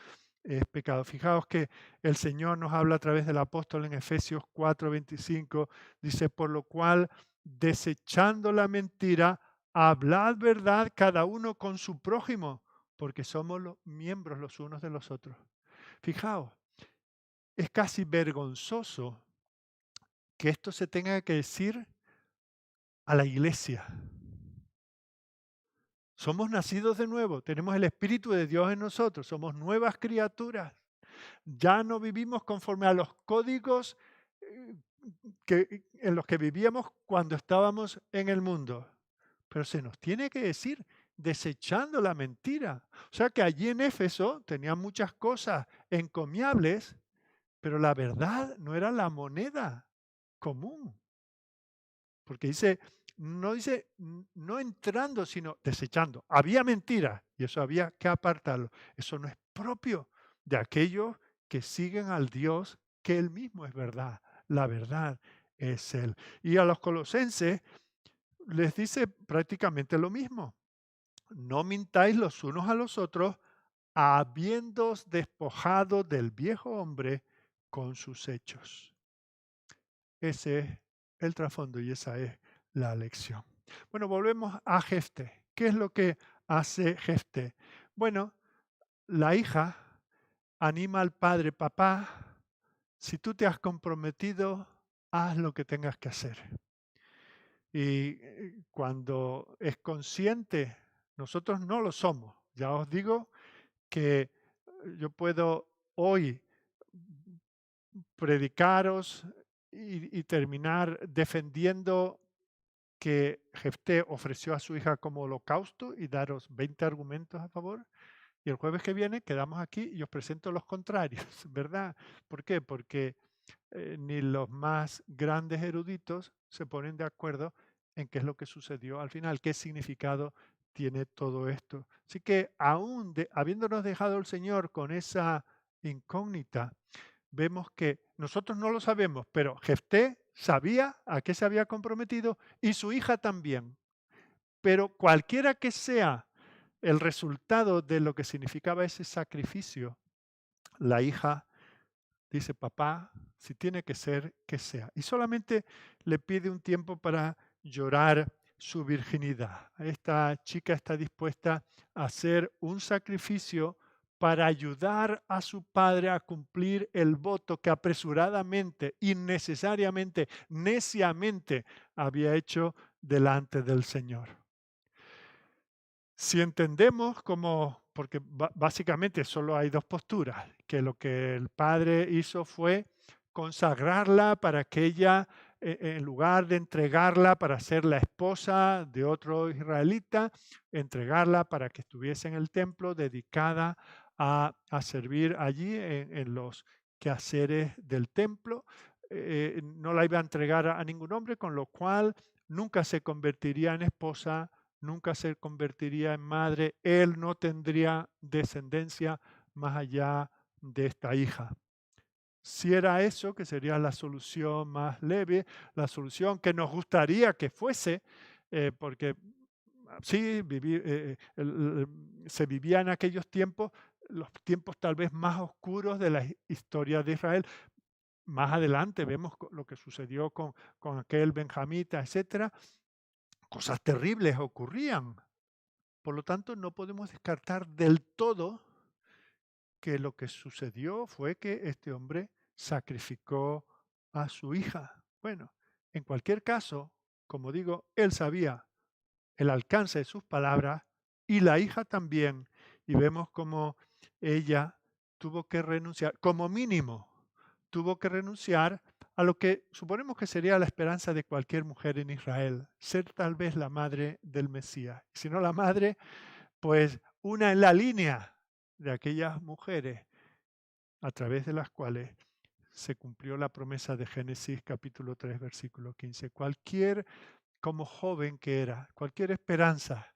es pecado. Fijaos que el Señor nos habla a través del apóstol en Efesios 4:25. Dice, por lo cual, desechando la mentira, hablad verdad cada uno con su prójimo, porque somos los miembros los unos de los otros. Fijaos, es casi vergonzoso que esto se tenga que decir a la iglesia. Somos nacidos de nuevo, tenemos el Espíritu de Dios en nosotros, somos nuevas criaturas. Ya no vivimos conforme a los códigos en los que vivíamos cuando estábamos en el mundo. Pero se nos tiene que decir desechando la mentira. O sea que allí en Éfeso tenían muchas cosas encomiables, pero la verdad no era la moneda común. Porque dice no entrando, sino desechando. Había mentiras y eso había que apartarlo. Eso no es propio de aquellos que siguen al Dios que Él mismo es verdad. La verdad es Él. Y a los colosenses les dice prácticamente lo mismo. No mintáis los unos a los otros, habiéndoos despojado del viejo hombre con sus hechos. Ese es el trasfondo y esa es la lección. Bueno, volvemos a Jefté. ¿Qué es lo que hace Jefté? Bueno, la hija anima al padre, papá, si tú te has comprometido, haz lo que tengas que hacer. Y cuando es consciente, nosotros no lo somos. Ya os digo que yo puedo hoy predicaros y terminar defendiendo que Jefté ofreció a su hija como holocausto y daros 20 argumentos a favor. Y el jueves que viene quedamos aquí y os presento los contrarios, ¿verdad? ¿Por qué? Porque ni los más grandes eruditos se ponen de acuerdo en qué es lo que sucedió al final, qué significado tiene todo esto. Así que aún habiéndonos dejado el Señor con esa incógnita, vemos que nosotros no lo sabemos, pero Jefté sabía a qué se había comprometido y su hija también. Pero cualquiera que sea el resultado de lo que significaba ese sacrificio, la hija dice, papá, si tiene que ser, que sea. Y solamente le pide un tiempo para llorar su virginidad. Esta chica está dispuesta a hacer un sacrificio para ayudar a su padre a cumplir el voto que apresuradamente, innecesariamente, neciamente había hecho delante del Señor. Si entendemos como, porque básicamente solo hay dos posturas, que lo que el padre hizo fue consagrarla para que ella, en lugar de entregarla para ser la esposa de otro israelita, entregarla para que estuviese en el templo dedicada a servir allí en los quehaceres del templo. No la iba a entregar a ningún hombre, con lo cual nunca se convertiría en esposa, nunca se convertiría en madre, él no tendría descendencia más allá de esta hija. Si era eso, que sería la solución más leve, la solución que nos gustaría que fuese, porque sí, se vivía en aquellos tiempos, los tiempos tal vez más oscuros de la historia de Israel. Más adelante vemos lo que sucedió con aquel benjamita, etcétera. Cosas terribles ocurrían. Por lo tanto, no podemos descartar del todo que lo que sucedió fue que este hombre sacrificó a su hija. Bueno, en cualquier caso, como digo, él sabía el alcance de sus palabras y la hija también. Y vemos cómo ella tuvo que renunciar, como mínimo, tuvo que renunciar a lo que suponemos que sería la esperanza de cualquier mujer en Israel, ser tal vez la madre del Mesías. Si no la madre, pues una en la línea de aquellas mujeres a través de las cuales se cumplió la promesa de Génesis capítulo 3 versículo 15. Cualquier, como joven que era, cualquier esperanza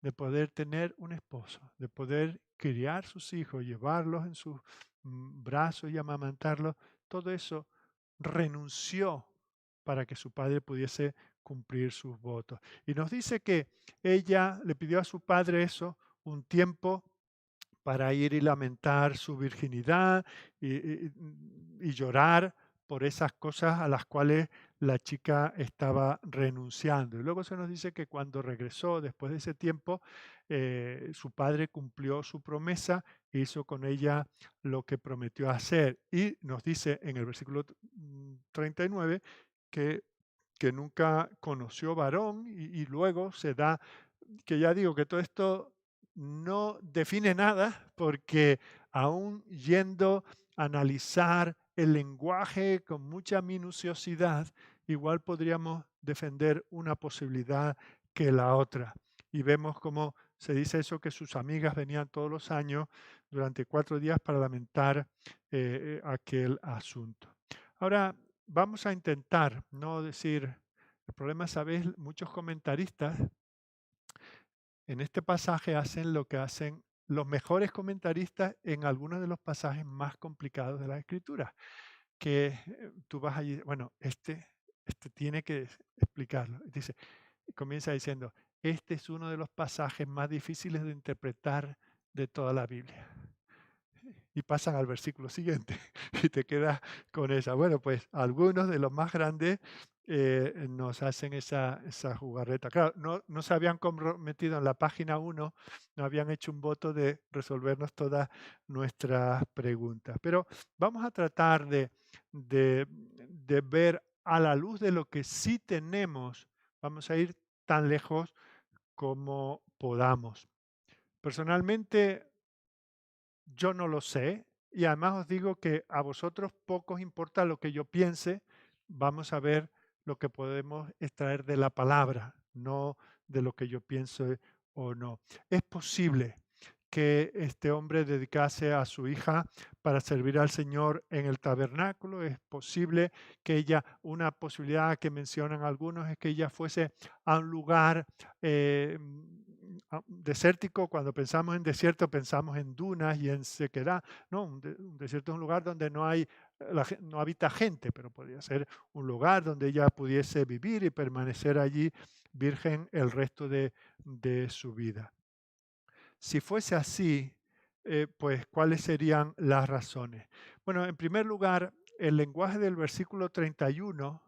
de poder tener un esposo, de poder criar sus hijos, llevarlos en sus brazos y amamantarlos, todo eso renunció para que su padre pudiese cumplir sus votos. Y nos dice que ella le pidió a su padre eso un tiempo para ir y lamentar su virginidad y llorar por esas cosas a las cuales la chica estaba renunciando. Y luego se nos dice que cuando regresó, después de ese tiempo, su padre cumplió su promesa e hizo con ella lo que prometió hacer. Y nos dice en el versículo 39 que, que nunca conoció varón y luego se da, que ya digo que todo esto no define nada porque aún yendo a analizar el lenguaje con mucha minuciosidad, igual podríamos defender una posibilidad que la otra. Y vemos cómo se dice eso, que sus amigas venían todos los años durante 4 días para lamentar aquel asunto. Ahora, vamos a intentar no decir, el problema, ¿sabes? Muchos comentaristas en este pasaje hacen lo que hacen los mejores comentaristas en algunos de los pasajes más complicados de la Escritura, que tú vas allí, bueno, este tiene que explicarlo. Dice, comienza diciendo, este es uno de los pasajes más difíciles de interpretar de toda la Biblia. Y pasan al versículo siguiente y te quedas con esa. Bueno, pues algunos de los más grandes nos hacen esa jugarreta. Claro, no se habían comprometido en la página 1, no habían hecho un voto de resolvernos todas nuestras preguntas. Pero vamos a tratar de ver a la luz de lo que sí tenemos, vamos a ir tan lejos como podamos. Personalmente, yo no lo sé y además os digo que a vosotros poco os importa lo que yo piense, vamos a ver lo que podemos extraer de la palabra, no de lo que yo pienso o no. Es posible que este hombre dedicase a su hija para servir al Señor en el tabernáculo. Es posible que ella, una posibilidad que mencionan algunos es que ella fuese a un lugar desértico. Cuando pensamos en desierto pensamos en dunas y en sequedad. No, un desierto es un lugar donde no hay, no habita gente, pero podría ser un lugar donde ella pudiese vivir y permanecer allí virgen el resto de su vida. Si fuese así, pues, ¿cuáles serían las razones? Bueno, en primer lugar, el lenguaje del versículo 31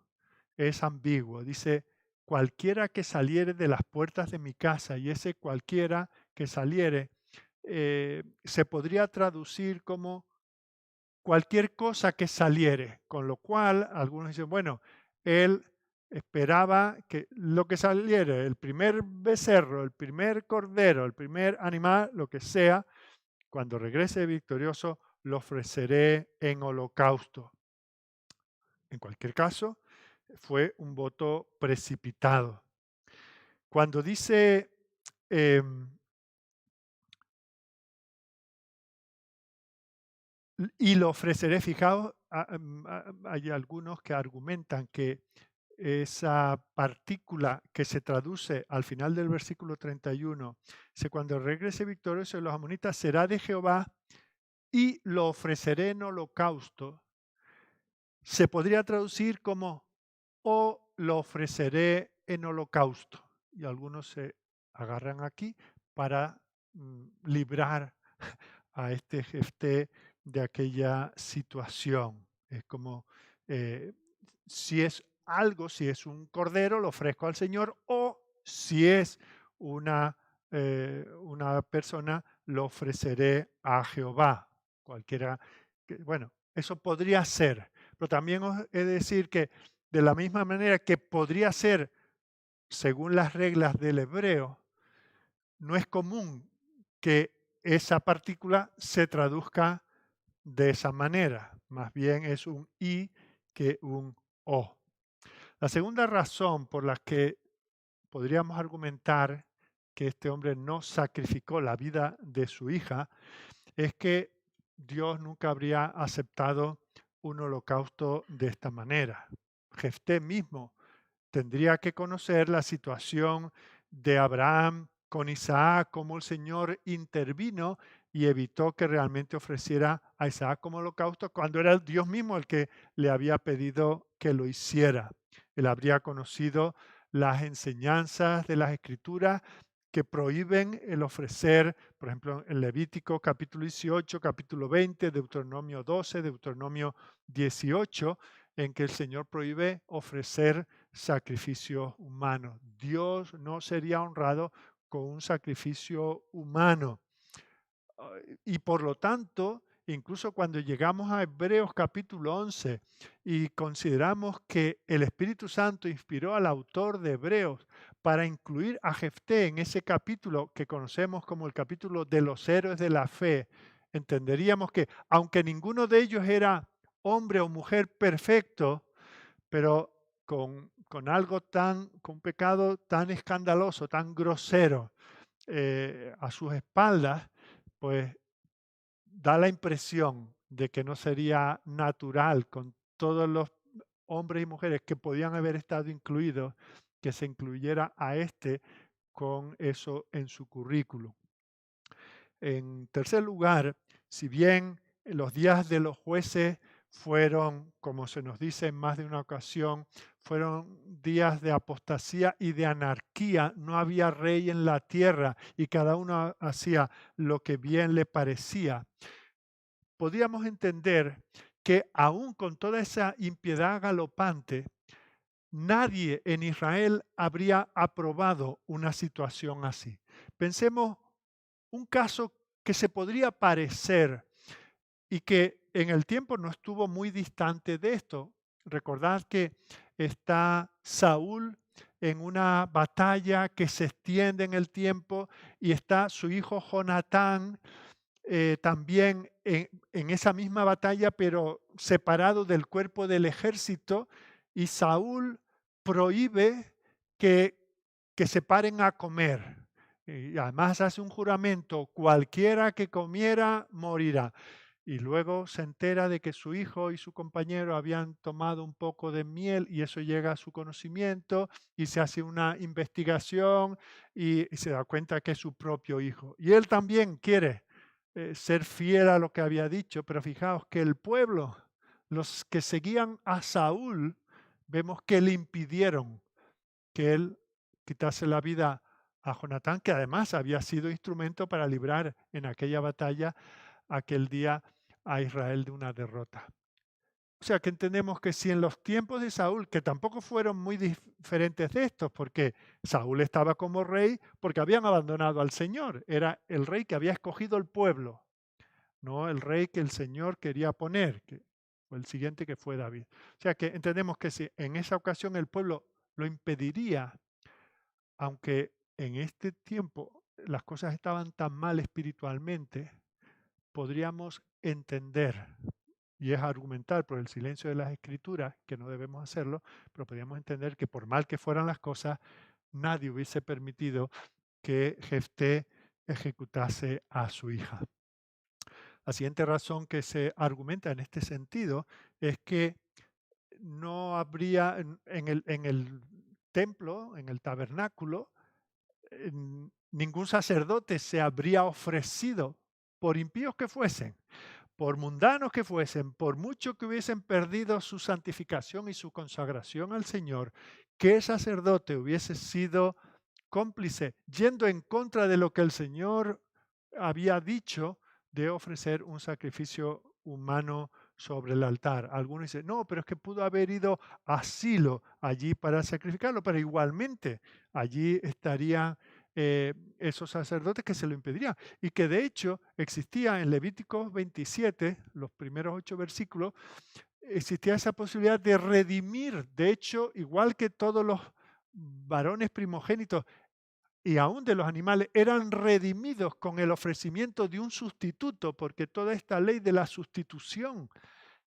es ambiguo. Dice, cualquiera que saliere de las puertas de mi casa, y ese cualquiera que saliere se podría traducir como cualquier cosa que saliere, con lo cual algunos dicen, bueno, él esperaba que lo que saliera, el primer becerro, el primer cordero, el primer animal, lo que sea, cuando regrese victorioso, lo ofreceré en holocausto. En cualquier caso, fue un voto precipitado. Cuando dice em, y lo ofreceré, fijaos, hay algunos que argumentan que esa partícula que se traduce al final del versículo 31, dice, cuando regrese victorioso de los amonitas, será de Jehová y lo ofreceré en holocausto. Se podría traducir como o lo ofreceré en holocausto. Y algunos se agarran aquí para librar a este Jefté de aquella situación. Es como, eh, si es algo, si es un cordero, lo ofrezco al Señor, o si es una persona, lo ofreceré a Jehová. Cualquiera, bueno, eso podría ser, pero también os he de decir que de la misma manera que podría ser, según las reglas del hebreo, no es común que esa partícula se traduzca de esa manera. Más bien es un I que un O. La segunda razón por la que podríamos argumentar que este hombre no sacrificó la vida de su hija es que Dios nunca habría aceptado un holocausto de esta manera. Jefté mismo tendría que conocer la situación de Abraham con Isaac, cómo el Señor intervino y evitó que realmente ofreciera a Isaac como holocausto cuando era Dios mismo el que le había pedido que lo hiciera. Él habría conocido las enseñanzas de las Escrituras que prohíben el ofrecer, por ejemplo, en Levítico capítulo 18, capítulo 20, Deuteronomio 12, Deuteronomio 18, en que el Señor prohíbe ofrecer sacrificios humanos. Dios no sería honrado con un sacrificio humano. Y por lo tanto, incluso cuando llegamos a Hebreos capítulo 11 y consideramos que el Espíritu Santo inspiró al autor de Hebreos para incluir a Jefté en ese capítulo que conocemos como el capítulo de los héroes de la fe, entenderíamos que aunque ninguno de ellos era hombre o mujer perfecto, pero con algo con un pecado tan escandaloso, tan grosero a sus espaldas, pues da la impresión de que no sería natural con todos los hombres y mujeres que podían haber estado incluidos, que se incluyera a este con eso en su currículum. En tercer lugar, si bien los días de los jueces fueron, como se nos dice en más de una ocasión, fueron días de apostasía y de anarquía, no había rey en la tierra y cada uno hacía lo que bien le parecía. Podíamos entender que aún con toda esa impiedad galopante, nadie en Israel habría aprobado una situación así. Pensemos un caso que se podría parecer y que en el tiempo no estuvo muy distante de esto. Recordad que está Saúl en una batalla que se extiende en el tiempo y está su hijo Jonatán también en esa misma batalla, pero separado del cuerpo del ejército, y Saúl prohíbe que, que se paren a comer. Y además hace un juramento, cualquiera que comiera morirá. Y luego se entera de que su hijo y su compañero habían tomado un poco de miel y eso llega a su conocimiento y se hace una investigación y se da cuenta que es su propio hijo. Y él también quiere ser fiel a lo que había dicho, pero fijaos que el pueblo, los que seguían a Saúl, vemos que le impidieron que él quitase la vida a Jonatán, que además había sido instrumento para librar en aquella batalla aquel día a Israel de una derrota. O sea que entendemos que si en los tiempos de Saúl, que tampoco fueron muy diferentes de estos, porque Saúl estaba como rey porque habían abandonado al Señor, era el rey que había escogido el pueblo, no el rey que el Señor quería poner, que fue el siguiente que fue David. O sea que entendemos que si en esa ocasión el pueblo lo impediría, aunque en este tiempo las cosas estaban tan mal espiritualmente, podríamos entender, y es argumentar por el silencio de las Escrituras, que no debemos hacerlo, pero podríamos entender que por mal que fueran las cosas, nadie hubiese permitido que Jefté ejecutase a su hija. La siguiente razón que se argumenta en este sentido es que no habría en el templo, en el tabernáculo, ningún sacerdote se habría ofrecido, por impíos que fuesen, por mundanos que fuesen, por mucho que hubiesen perdido su santificación y su consagración al Señor, que sacerdote hubiese sido cómplice, yendo en contra de lo que el Señor había dicho de ofrecer un sacrificio humano sobre el altar. Algunos dicen, no, pero es que pudo haber ido a Silo allí para sacrificarlo, pero igualmente allí estarían esos sacerdotes que se lo impedirían. Y que de hecho existía en Levítico 27, los primeros 8 versículos, existía esa posibilidad de redimir. De hecho, igual que todos los varones primogénitos y aún de los animales eran redimidos con el ofrecimiento de un sustituto, porque toda esta ley de la sustitución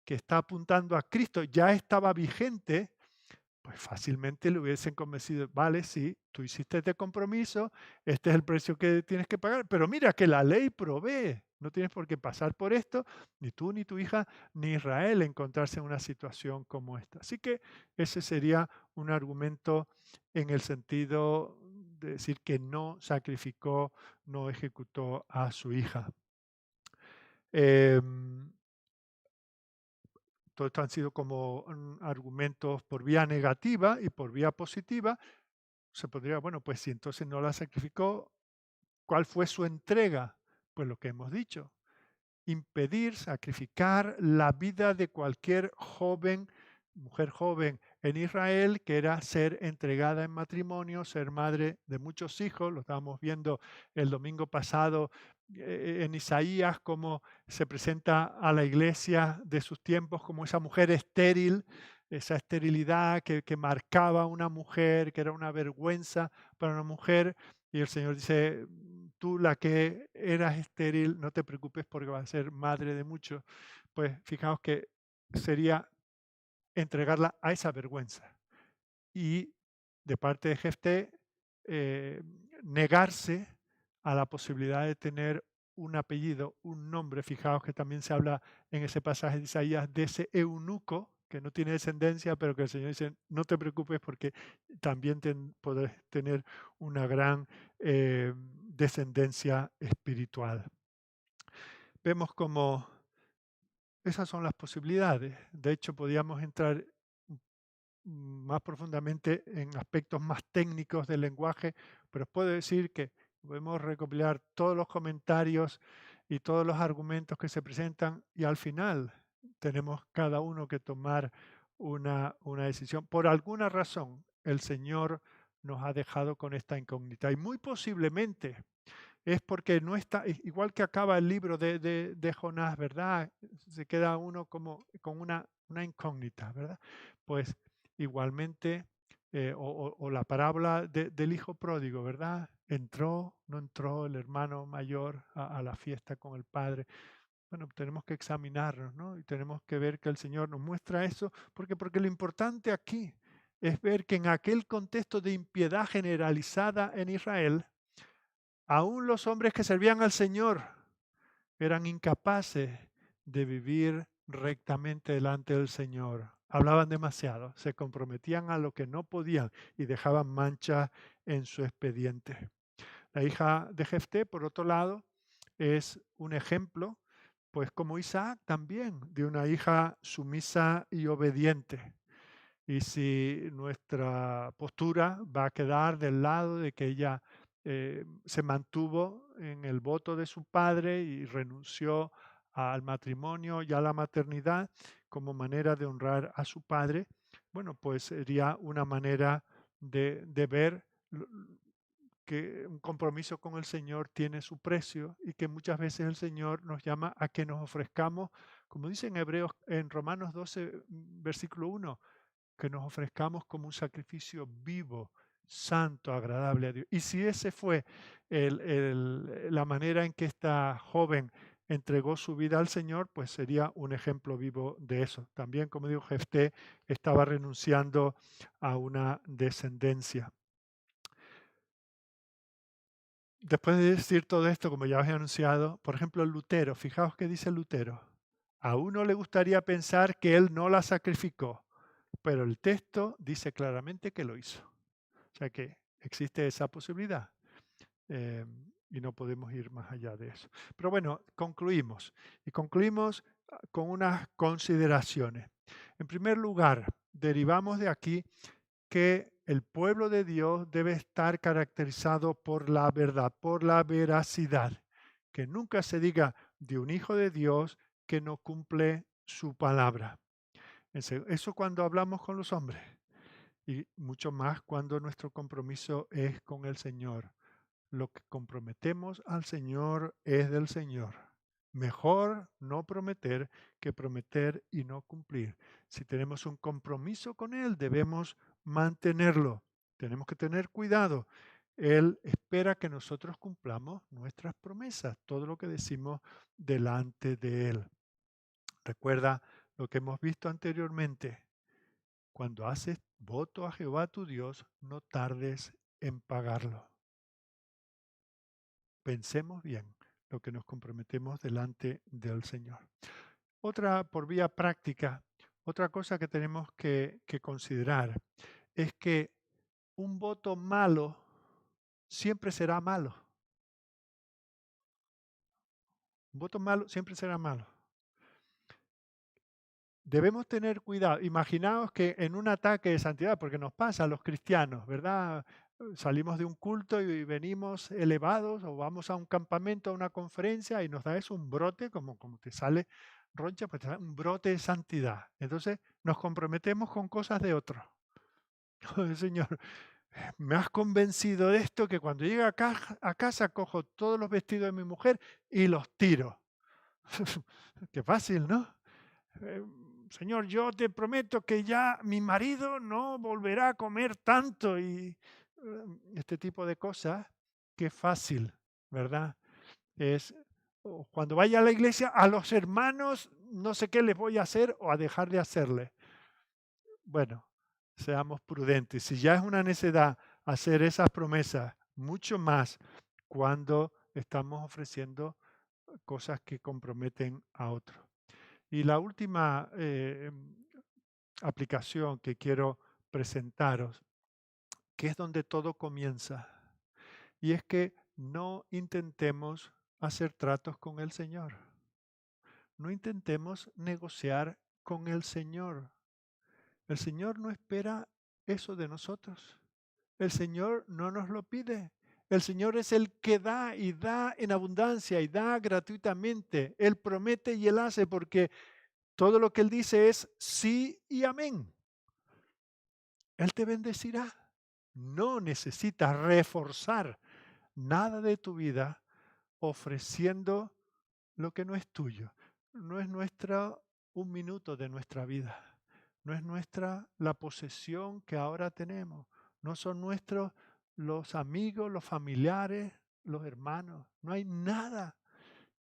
que está apuntando a Cristo ya estaba vigente, pues fácilmente le hubiesen convencido, vale, sí, tú hiciste este compromiso, este es el precio que tienes que pagar, pero mira que la ley provee, no tienes por qué pasar por esto, ni tú, ni tu hija, ni Israel encontrarse en una situación como esta. Así que ese sería un argumento en el sentido de decir que no sacrificó, no ejecutó a su hija. Em, todo esto han sido como argumentos por vía negativa y por vía positiva. Se podría, bueno, pues si entonces no la sacrificó, ¿cuál fue su entrega? Pues lo que hemos dicho, impedir, sacrificar la vida de cualquier joven, mujer joven en Israel, que era ser entregada en matrimonio, ser madre de muchos hijos. Lo estábamos viendo el domingo pasado en Isaías, cómo se presenta a la iglesia de sus tiempos como esa mujer estéril, esa esterilidad que marcaba a una mujer, que era una vergüenza para una mujer. Y el Señor dice, tú la que eras estéril, no te preocupes porque vas a ser madre de muchos. Pues fijaos que sería entregarla a esa vergüenza. Y de parte de Jefté, eh, negarse a la posibilidad de tener un apellido, un nombre. Fijaos que también se habla en ese pasaje de Isaías de ese eunuco que no tiene descendencia, pero que el Señor dice, no te preocupes porque también podrás tener una gran descendencia espiritual. Vemos como esas son las posibilidades. De hecho, podíamos entrar más profundamente en aspectos más técnicos del lenguaje, pero os puedo decir que podemos recopilar todos los comentarios y todos los argumentos que se presentan y al final tenemos cada uno que tomar una decisión. Por alguna razón, el Señor nos ha dejado con esta incógnita y muy posiblemente es porque no está, igual que acaba el libro de Jonás, ¿verdad? Se queda uno como con una incógnita, ¿verdad? Pues igualmente, o la parábola del hijo pródigo, ¿verdad? Entró, no entró el hermano mayor a la fiesta con el padre. Bueno, tenemos que examinarnos, ¿no? Y tenemos que ver que el Señor nos muestra eso, porque lo importante aquí es ver que en aquel contexto de impiedad generalizada en Israel, aún los hombres que servían al Señor eran incapaces de vivir rectamente delante del Señor. Hablaban demasiado, se comprometían a lo que no podían y dejaban manchas en su expediente. La hija de Jefté, por otro lado, es un ejemplo, pues como Isaac también, de una hija sumisa y obediente. Y si nuestra postura va a quedar del lado de que ella se mantuvo en el voto de su padre y renunció al matrimonio y a la maternidad como manera de honrar a su padre, bueno, pues sería una manera de ver que un compromiso con el Señor tiene su precio y que muchas veces el Señor nos llama a que nos ofrezcamos, como dice en Hebreos, en Romanos 12, versículo 1, que nos ofrezcamos como un sacrificio vivo, santo, agradable a Dios. Y si ese fue la manera en que esta joven entregó su vida al Señor, pues sería un ejemplo vivo de eso. También, como dijo Jefté, estaba renunciando a una descendencia. Después de decir todo esto, como ya os he anunciado, por ejemplo, Lutero, fijaos qué dice Lutero. A uno le gustaría pensar que él no la sacrificó, pero el texto dice claramente que lo hizo. O sea que existe esa posibilidad eh, y no podemos ir más allá de eso. Pero bueno, concluimos. Y concluimos con unas consideraciones. En primer lugar, derivamos de aquí que el pueblo de Dios debe estar caracterizado por la verdad, por la veracidad. Que nunca se diga de un hijo de Dios que no cumple su palabra. Eso cuando hablamos con los hombres y mucho más cuando nuestro compromiso es con el Señor. Lo que comprometemos al Señor es del Señor. Mejor no prometer que prometer y no cumplir. Si tenemos un compromiso con Él, debemos mantenerlo. Tenemos que tener cuidado. Él espera que nosotros cumplamos nuestras promesas, todo lo que decimos delante de Él. Recuerda lo que hemos visto anteriormente. Cuando haces voto a Jehová tu Dios, no tardes en pagarlo. Pensemos bien lo que nos comprometemos delante del Señor. Otra, por vía práctica, otra cosa que tenemos que considerar es que un voto malo siempre será malo. Un voto malo siempre será malo. Debemos tener cuidado. Imaginaos que en un ataque de santidad, porque nos pasa a los cristianos, ¿verdad? Salimos de un culto y venimos elevados o vamos a un campamento, a una conferencia y nos da eso un brote, como te sale roncha, pues te da un brote de santidad. Entonces nos comprometemos con cosas de otro. Señor, me has convencido de esto que cuando llegue a casa cojo todos los vestidos de mi mujer y los tiro. Qué fácil, ¿no? Eh, Señor, yo te prometo que ya mi marido no volverá a comer tanto y este tipo de cosas, qué fácil, ¿verdad? Es cuando vaya a la iglesia, a los hermanos no sé qué les voy a hacer o a dejar de hacerle. Bueno, seamos prudentes. Si ya es una necedad hacer esas promesas, mucho más cuando estamos ofreciendo cosas que comprometen a otros. Y la última aplicación que quiero presentaros, que es donde todo comienza, y es que no intentemos hacer tratos con el Señor. No intentemos negociar con el Señor. El Señor no espera eso de nosotros. El Señor no nos lo pide. El Señor es el que da y da en abundancia y da gratuitamente. Él promete y Él hace porque todo lo que Él dice es sí y amén. Él te bendecirá. No necesitas reforzar nada de tu vida ofreciendo lo que no es tuyo. No es un minuto de nuestra vida. No es nuestra la posesión que ahora tenemos. No son nuestros los amigos, los familiares, los hermanos. No hay nada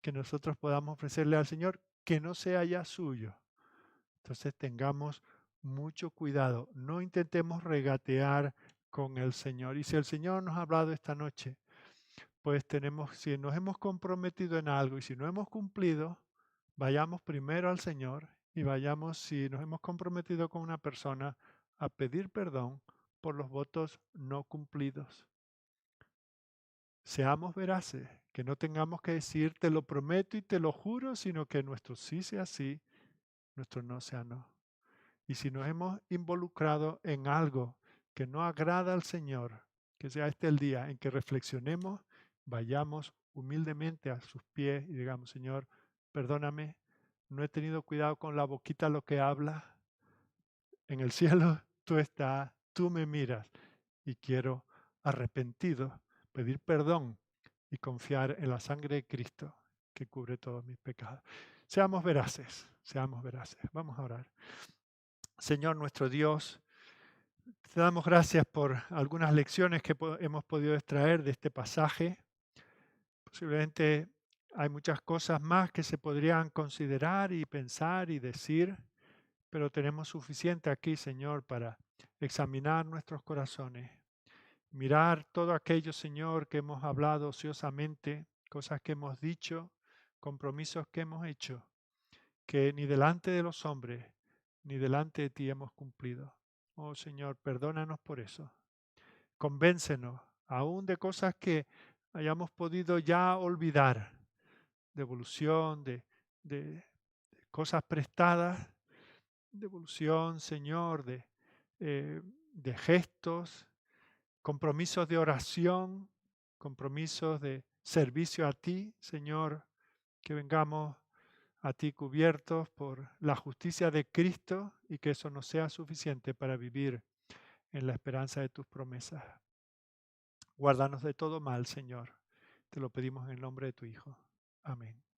que nosotros podamos ofrecerle al Señor que no sea ya suyo. Entonces tengamos mucho cuidado. No intentemos regatear con el Señor. Y si el Señor nos ha hablado esta noche, pues si nos hemos comprometido en algo y si no hemos cumplido, vayamos primero al Señor y vayamos, si nos hemos comprometido con una persona, a pedir perdón por los votos no cumplidos. Seamos veraces, que no tengamos que decir te lo prometo y te lo juro, sino que nuestro sí sea sí, nuestro no sea no. Y si nos hemos involucrado en algo que no agrada al Señor, que sea este el día en que reflexionemos, vayamos humildemente a sus pies y digamos, Señor, perdóname, no he tenido cuidado con la boquita lo que habla. En el cielo tú estás, tú me miras y quiero arrepentido pedir perdón y confiar en la sangre de Cristo que cubre todos mis pecados. Seamos veraces, seamos veraces. Vamos a orar. Señor nuestro Dios, Te damos gracias por algunas lecciones que hemos podido extraer de este pasaje. Posiblemente hay muchas cosas más que se podrían considerar y pensar y decir, pero tenemos suficiente aquí, Señor, para examinar nuestros corazones, mirar todo aquello, Señor, que hemos hablado ociosamente, cosas que hemos dicho, compromisos que hemos hecho, que ni delante de los hombres ni delante de ti hemos cumplido. Oh Señor, perdónanos por eso. Convéncenos aún de cosas que hayamos podido ya olvidar, devolución de cosas prestadas, devolución, Señor, de gestos, compromisos de oración, compromisos de servicio a ti, Señor, que vengamos a ti cubiertos por la justicia de Cristo y que eso nos sea suficiente para vivir en la esperanza de tus promesas. Guárdanos de todo mal, Señor. Te lo pedimos en el nombre de tu Hijo. Amén.